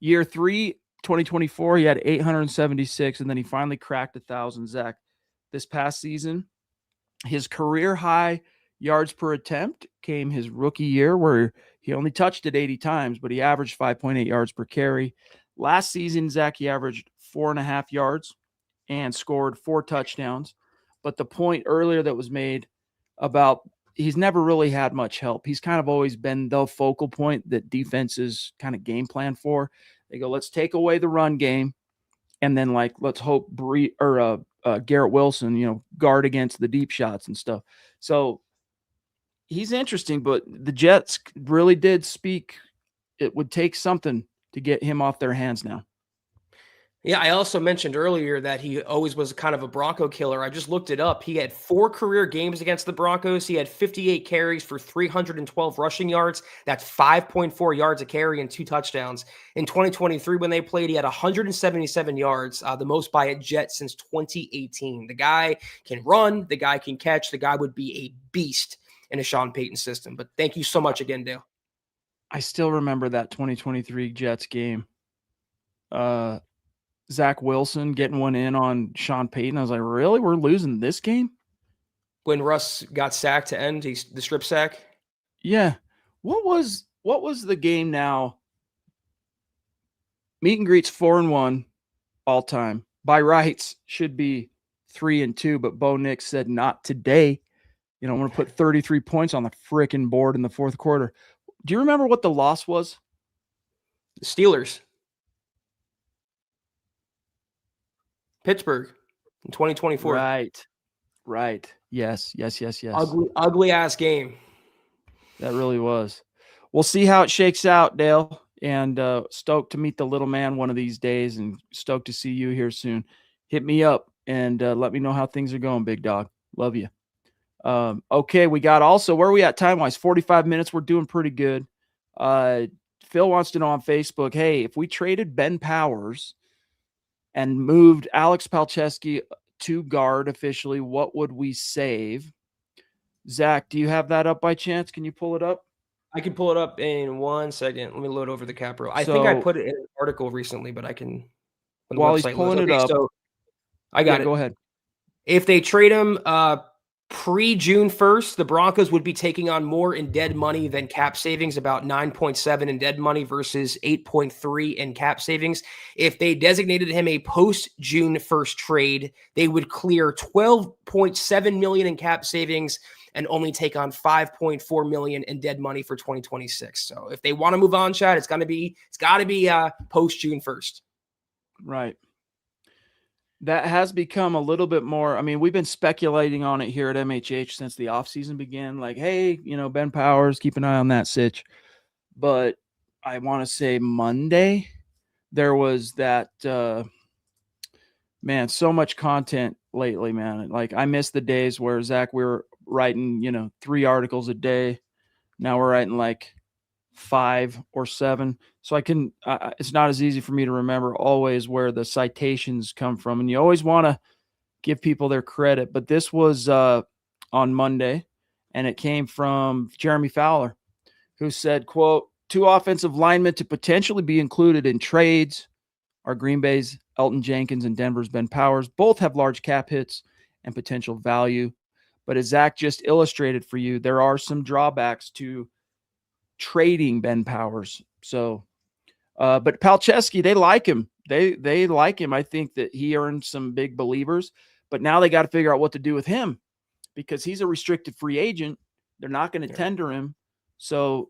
Year 3, 2024, he had 876, and then he finally cracked 1,000, Zach. This past season, his career high yards per attempt came his rookie year where he only touched it 80 times, but he averaged 5.8 yards per carry. Last season, Zach, he averaged 4.5 yards and scored 4 touchdowns. But the point earlier that was made about he's never really had much help. He's kind of always been the focal point that defenses kind of game plan for. They go, let's take away the run game. And then let's hope Garrett Wilson, guard against the deep shots and stuff. So he's interesting, but the Jets really did speak. It would take something to get him off their hands now. Yeah, I also mentioned earlier that he always was kind of a Bronco killer. I just looked it up. He had 4 career games against the Broncos. He had 58 carries for 312 rushing yards. That's 5.4 yards a carry and 2 touchdowns. In 2023, when they played, he had 177 yards, the most by a Jet since 2018. The guy can run. The guy can catch. The guy would be a beast in a Sean Payton system. But thank you so much again, Dale. I still remember that 2023 Jets game. Zach Wilson getting one in on Sean Payton. I was like, really? We're losing this game? When Russ got sacked to end the strip sack? Yeah. What was the game now? Meet and greets 4-1 all time. By rights should be 3-2, but Bo Nix said not today. You know, I'm going to put 33 points on the freaking board in the fourth quarter. Do you remember what the loss was? The Steelers. Pittsburgh in 2024. Right. Yes. Ugly ass game. That really was. We'll see how it shakes out, Dale. And stoked to meet the little man one of these days, and stoked to see you here soon. Hit me up and let me know how things are going, big dog. Love you. Okay, we got also, where are we at time-wise? 45 minutes. We're doing pretty good. Phil wants to know on Facebook, hey, if we traded Ben Powers and moved Alex Palczewski to guard officially, what would we save? Zach, do you have that up by chance? Can you pull it up? I can pull it up in 1 second. Let me load over the cap row. I think I put it in an article recently, but I can. While he's pulling it up, so I got it. Go ahead. If they trade him pre-June 1st, the Broncos would be taking on more in dead money than cap savings, about 9.7 in dead money versus 8.3 in cap savings. If they designated him a post-June 1st trade, they would clear 12.7 million in cap savings and only take on 5.4 million in dead money for 2026. So if they want to move on, Chad, it's got to be post June 1st. Right. That has become a little bit more. I mean, we've been speculating on it here at MiHH since the offseason began. Like, hey, Ben Powers, keep an eye on that sitch. But I want to say Monday, there was that, man, so much content lately, man. Like, I miss the days where, Zach, we were writing, 3 articles a day. Now we're writing like 5 or 7. So I can, it's not as easy for me to remember always where the citations come from. And you always want to give people their credit. But this was on Monday, and it came from Jeremy Fowler, who said, quote, 2 offensive linemen to potentially be included in trades are Green Bay's Elton Jenkins and Denver's Ben Powers. Both have large cap hits and potential value. But as Zach just illustrated for you, there are some drawbacks to trading Ben Powers. So, but Palczewski, they like him. They like him. I think that he earned some big believers, but now they got to figure out what to do with him because he's a restricted free agent. They're not going to tender him. So,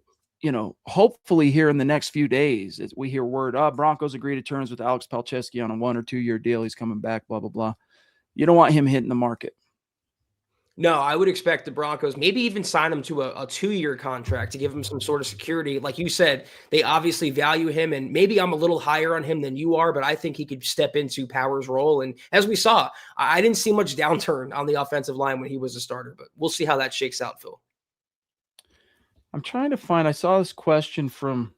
hopefully here in the next few days, as we hear word, Broncos agree to terms with Alex Palczewski on a 1 or 2 year deal. He's coming back, blah, blah, blah. You don't want him hitting the market. No, I would expect the Broncos maybe even sign him to a 2-year contract to give him some sort of security. Like you said, they obviously value him, and maybe I'm a little higher on him than you are, but I think he could step into Powers' role. And as we saw, I didn't see much downturn on the offensive line when he was a starter, but we'll see how that shakes out, Phil. I'm trying to find, I saw this question from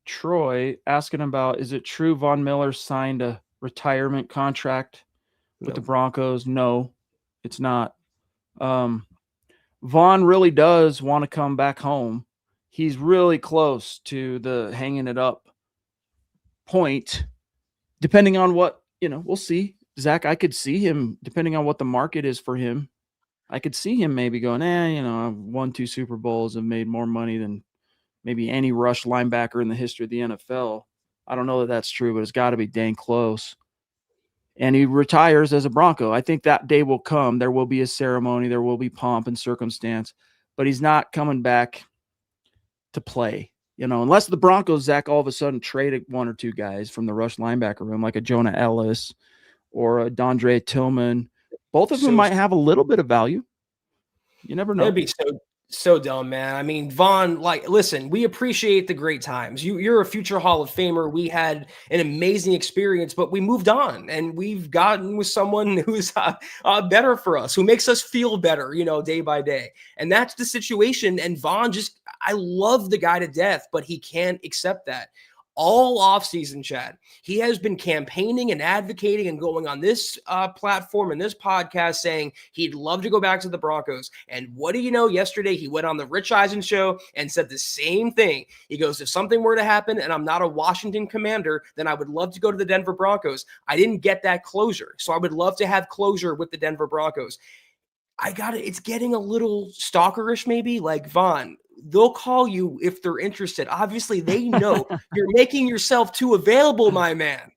Troy asking about, is it true Von Miller signed a retirement contract with the Broncos? No. It's not. Vaughn really does want to come back home. He's really close to the hanging it up point, depending on what, we'll see. Zach, I could see him, depending on what the market is for him. I could see him maybe going, I've won 2 Super Bowls and made more money than maybe any rush linebacker in the history of the NFL. I don't know that that's true, but it's got to be dang close. And he retires as a Bronco. I think that day will come. There will be a ceremony. There will be pomp and circumstance. But he's not coming back to play. Unless the Broncos, Zach, all of a sudden traded 1 or 2 guys from the rush linebacker room, like a Jonah Ellis or a Dondre Tillman. Both of them might have a little bit of value. You never That'd know. be so dumb, man. I mean, Vaughn, like, listen, we appreciate the great times. You're a future Hall of Famer. We had an amazing experience, but we moved on, and we've gotten with someone who's better for us, who makes us feel better, day by day. And that's the situation. And Vaughn I love the guy to death, but he can't accept that. All offseason, Chad, he has been campaigning and advocating and going on this platform and this podcast saying he'd love to go back to the Broncos. And what do you know? Yesterday, he went on the Rich Eisen show and said the same thing. He goes, if something were to happen and I'm not a Washington Commander, then I would love to go to the Denver Broncos. I didn't get that closure. So I would love to have closure with the Denver Broncos. It's getting a little stalkerish, maybe. Like, Vaughn, they'll call you if they're interested. Obviously, they know you're making yourself too available, my man.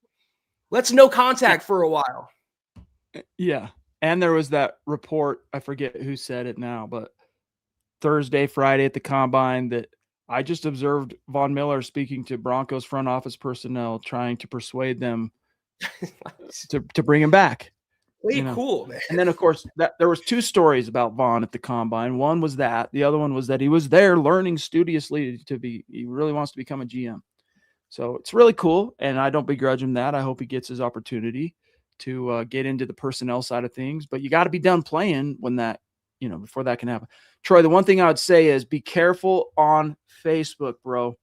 Let's no contact for a while. Yeah. And there was that report, I forget who said it now, but Thursday, Friday at the Combine that I just observed Von Miller speaking to Broncos front office personnel, trying to persuade them to bring him back. Cool, man. And then, of course, there was two stories about Vaughn at the Combine. One was that. The other one was that he was there learning studiously he really wants to become a GM. So it's really cool, and I don't begrudge him that. I hope he gets his opportunity to get into the personnel side of things. But you got to be done playing when that, before that can happen. Troy, the one thing I would say is be careful on Facebook, bro.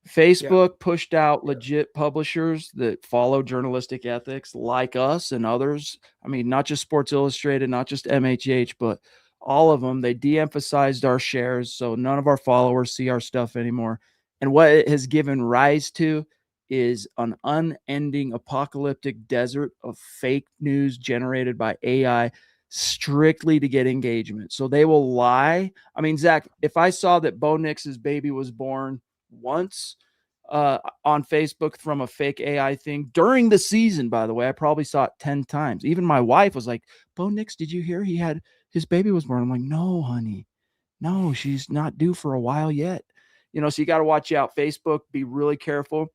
Facebook pushed out legit publishers that follow journalistic ethics like us and others. I mean, not just Sports Illustrated, not just MiHH, but all of them. They de-emphasized our shares, so none of our followers see our stuff anymore. And what it has given rise to is an unending apocalyptic desert of fake news generated by AI strictly to get engagement. So they will lie. I mean, Zach, if I saw that Bo Nix's baby was born once on Facebook from a fake AI thing during the season, by the way, I probably saw it 10 times. Even my wife was like, Bo Nix, did you hear his baby was born? I'm like, no, honey, no, she's not due for a while yet. So you got to watch out. Facebook, be really careful.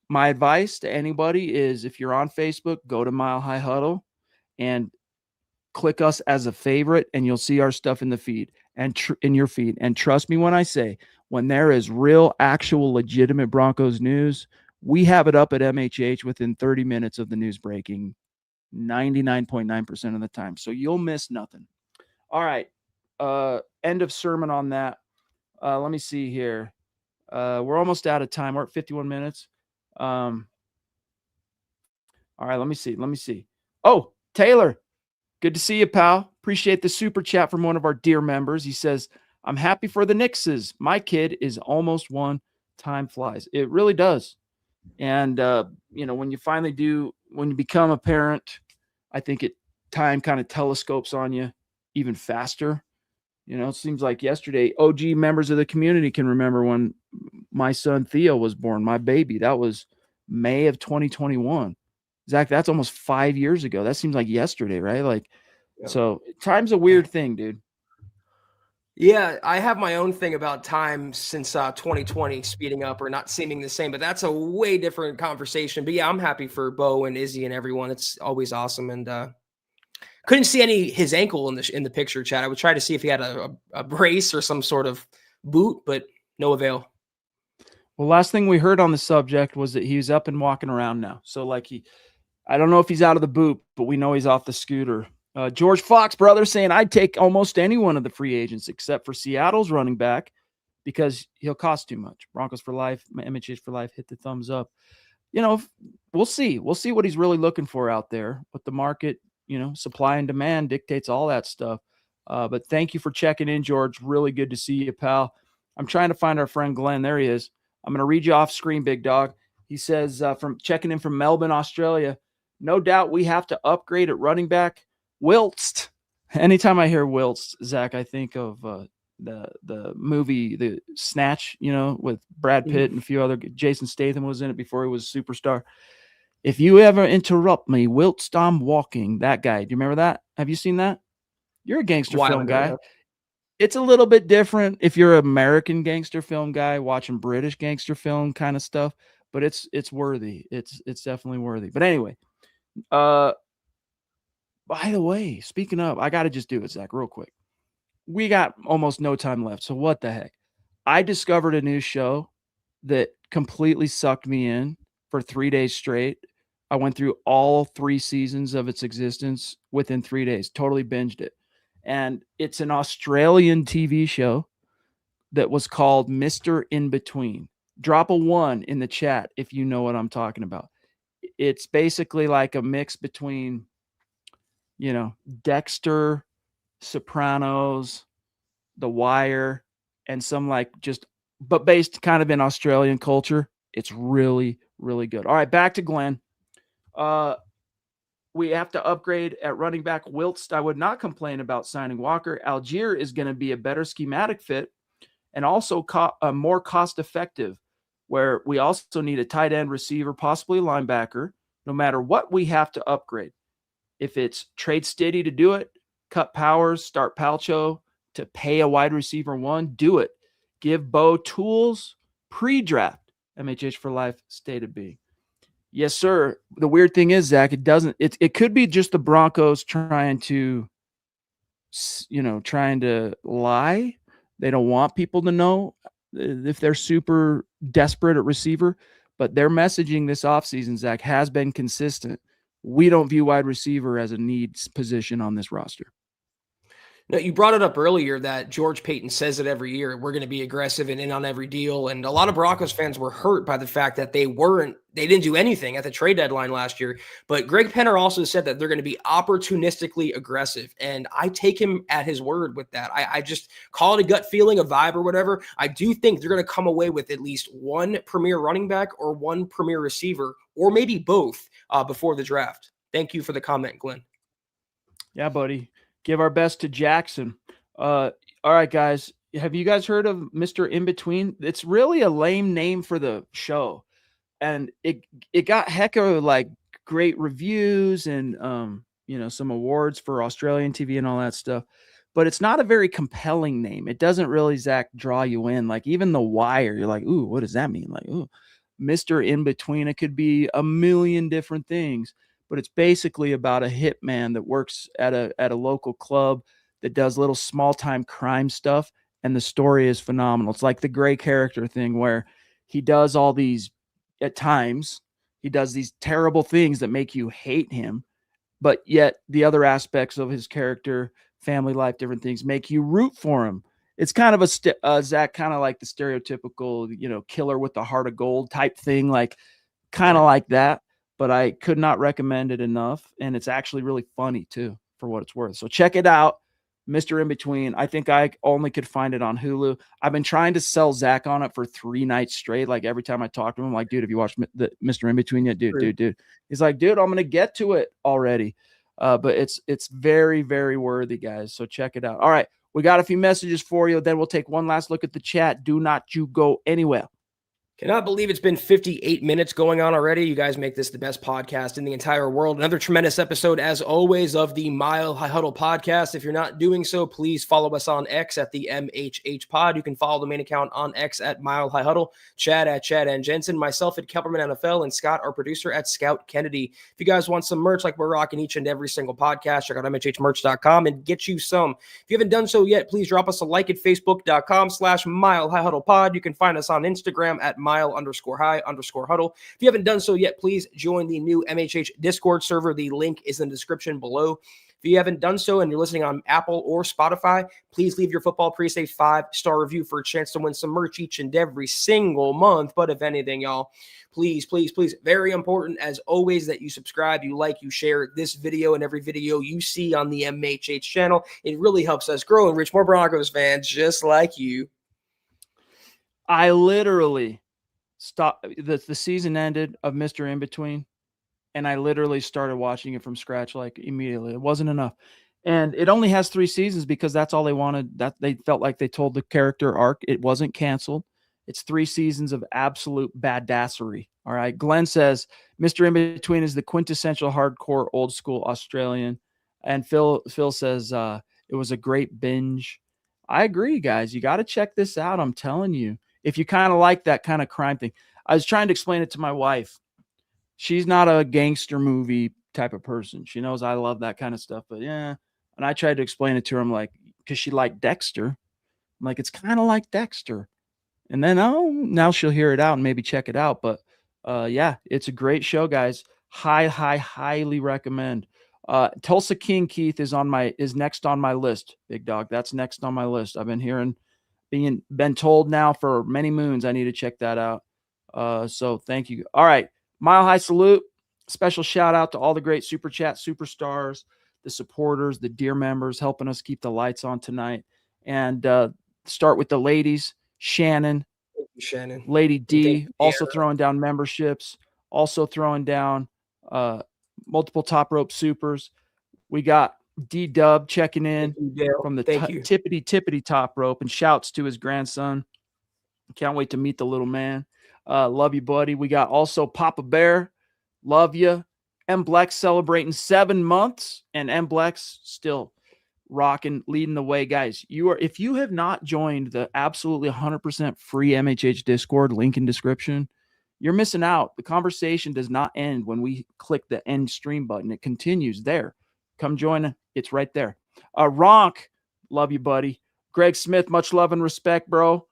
My advice to anybody is if you're on Facebook, go to Mile High Huddle and click us as a favorite, and you'll see our stuff in the feed and in your feed. And trust me when I say, when there is real, actual, legitimate Broncos news, we have it up at MiHH within 30 minutes of the news breaking 99.9% of the time. So you'll miss nothing. All right. End of sermon on that. Let me see here. We're almost out of time. We're at 51 minutes. All right. Let me see. Oh, Taylor. Good to see you, pal. Appreciate the super chat from one of our dear members. He says, I'm happy for the Knickses. My kid is almost one. Time flies. It really does. And, when you become a parent, I think time kind of telescopes on you even faster. It seems like yesterday, OG members of the community can remember when my son Theo was born, my baby. That was May of 2021. Zach, that's almost 5 years ago. That seems like yesterday, right? So time's a weird thing, dude. Yeah, I have my own thing about time since 2020 speeding up or not seeming the same, but that's a way different conversation. But yeah, I'm happy for Bo and Izzy and everyone. It's always awesome. And couldn't see his ankle in the picture, Chad. I would try to see if he had a brace or some sort of boot, but no avail. Well, last thing we heard on the subject was that he was up and walking around now. So I don't know if he's out of the boot, but we know he's off the scooter. George Fox, brother, saying I'd take almost any one of the free agents except for Seattle's running back because he'll cost too much. Broncos for life, MiHH for life, hit the thumbs up. We'll see. We'll see what he's really looking for out there. What the market, supply and demand dictates all that stuff. But thank you for checking in, George. Really good to see you, pal. I'm trying to find our friend Glenn. There he is. I'm going to read you off screen, big dog. He says, from checking in from Melbourne, Australia, no doubt we have to upgrade at running back. Wiltst. Anytime I hear Wiltst, Zach, I think of the movie, The Snatch, with Brad Pitt and a few other. Jason Statham was in it before he was a superstar. If you ever interrupt me, Wiltst, I'm walking. That guy. Do you remember that? Have you seen that? You're a gangster film guy. It's a little bit different if you're an American gangster film guy watching British gangster film kind of stuff, but it's worthy. It's definitely worthy. But anyway, by the way, speaking of, I got to just do it, Zach, real quick. we got almost no time left. So what the heck? I discovered a new show that completely sucked me in for 3 days straight. I went through all 3 seasons of its existence within 3 days, totally binged it. And it's an Australian TV show that was called Mr. In Between. Drop a 1 in the chat if you know what I'm talking about. It's basically like a mix between, Dexter, Sopranos, The Wire, and some but based kind of in Australian culture. It's really, really good. All right, back to Glenn. We have to upgrade at running back. Wiltst, I would not complain about signing Walker. Algier is going to be a better schematic fit and also more cost-effective, where we also need a tight end, receiver, possibly a linebacker, no matter what we have to upgrade. If it's trade Stiddy to do it, cut Powers, start Palcho to pay a wide receiver 1, do it. Give Bo tools pre-draft. MHH for life, state of being. Yes, sir. The weird thing is, Zach, it could be just the Broncos trying to lie. They don't want people to know if they're super desperate at receiver, but their messaging this offseason, Zach, has been consistent. We don't view wide receiver as a needs position on this roster. No, you brought it up earlier that George Payton says it every year. We're going to be aggressive and in on every deal. And a lot of Broncos fans were hurt by the fact that they didn't do anything at the trade deadline last year. But Greg Penner also said that they're going to be opportunistically aggressive. And I take him at his word with that. I just call it a gut feeling, a vibe or whatever. I do think they're going to come away with at least one premier running back or one premier receiver, or maybe both before the draft. Thank you for the comment, Glenn. Yeah, buddy. Give our best to Jackson. All right, guys. Have you guys heard of Mr. In Between? It's really a lame name for the show. And it got heck of great reviews and some awards for Australian TV and all that stuff. But it's not a very compelling name. It doesn't really, Zach, draw you in. Like even The Wire, you're like, ooh, what does that mean? Like, ooh, Mr. In Between. It could be a million different things. But it's basically about a hitman that works at a local club that does little small time crime stuff, and the story is phenomenal. It's like the gray character thing where he does all these, at times, he does these terrible things that make you hate him, but yet the other aspects of his character, family life, different things make you root for him. It's kind of Zach, kind of like the stereotypical, killer with the heart of gold type thing, kind of like that. But I could not recommend it enough. And it's actually really funny too, for what it's worth. So check it out. Mr. In Between. I think I only could find it on Hulu. I've been trying to sell Zach on it for 3 nights straight. Like every time I talk to him, I'm like, dude, have you watched the Mr. In Between yet? Dude. He's like, dude, I'm going to get to it already. But it's very, very worthy, guys. So check it out. All right. We got a few messages for you. Then we'll take one last look at the chat. Do not you go anywhere. Cannot believe it's been 58 minutes going on already. You guys make this the best podcast in the entire world. Another tremendous episode, as always, of the Mile High Huddle podcast. If you're not doing so, please follow us on X at the MHH Pod. You can follow the main account on X at Mile High Huddle, Chad at Chad and Jensen, myself at Kelberman NFL, and Scott, our producer, at Scout Kennedy. If you guys want some merch like we're rocking each and every single podcast, check out MHHmerch.com and get you some. If you haven't done so yet, please drop us a like at Facebook.com/Mile High Huddle Pod. You can find us on Instagram at Mile_High_Huddle. If you haven't done so yet, please join the new MHH Discord server. The link is in the description below. If you haven't done so and you're listening on Apple or Spotify, please leave your Football Priest a 5-star review for a chance to win some merch each and every single month. But if anything, y'all, please, very important as always that you subscribe, you like, you share this video and every video you see on the MHH channel. It really helps us grow and reach more Broncos fans just like you. I literally stopped. The season ended of Mr. In Between, and I literally started watching it from scratch immediately. It wasn't enough. And it only has 3 seasons because that's all they wanted. That they felt like they told the character arc. It wasn't canceled. It's 3 seasons of absolute badassery. All right. Glenn says Mr. In Between is the quintessential hardcore old school Australian. And Phil says it was a great binge. I agree, guys. You got to check this out. I'm telling you. If you kind of like that kind of crime thing. I was trying to explain it to my wife. She's not a gangster movie type of person. She knows I love that kind of stuff, but yeah. And I tried to explain it to her. I'm like, because she liked Dexter. I'm like, it's kind of like Dexter. And then, oh, now she'll hear it out and maybe check it out. But yeah, it's a great show, guys. Highly recommend. Tulsa King Keith is next on my list, big dog. That's next on my list. I've been been told now for many moons I need to check that out. So thank you. All right. Mile High Salute. Special shout out to all the great Super Chat superstars, the supporters, the dear members helping us keep the lights on tonight. And start with the ladies. Shannon, Shannon, Lady D, also Dianna. throwing down memberships, also throwing down multiple top rope supers. We got D Dub checking in from the tippity top rope, and shouts to his grandson. Can't wait to meet the little man. Love you, buddy. We got also Papa Bear. Love you. M Blex celebrating 7 months, and M Blex still rocking, leading the way, guys. If you have not joined the absolutely 100% free MHH Discord, link in description, you're missing out. The conversation does not end when we click the end stream button. It continues there. Come join. It's right there. Ronk, love you, buddy. Greg Smith, much love and respect, bro.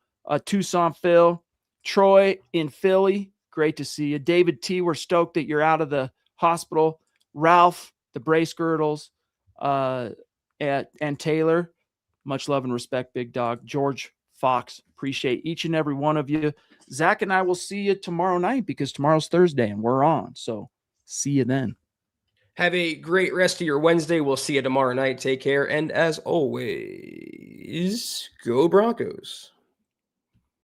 Tucson Phil, Troy in Philly, great to see you. David T, we're stoked that you're out of the hospital. Ralph, the brace girdles, and Taylor, much love and respect, big dog. George Fox, appreciate each and every one of you. Zach and I will see you tomorrow night because tomorrow's Thursday and we're on. So see you then. Have a great rest of your Wednesday. We'll see you tomorrow night. Take care. And as always, go Broncos.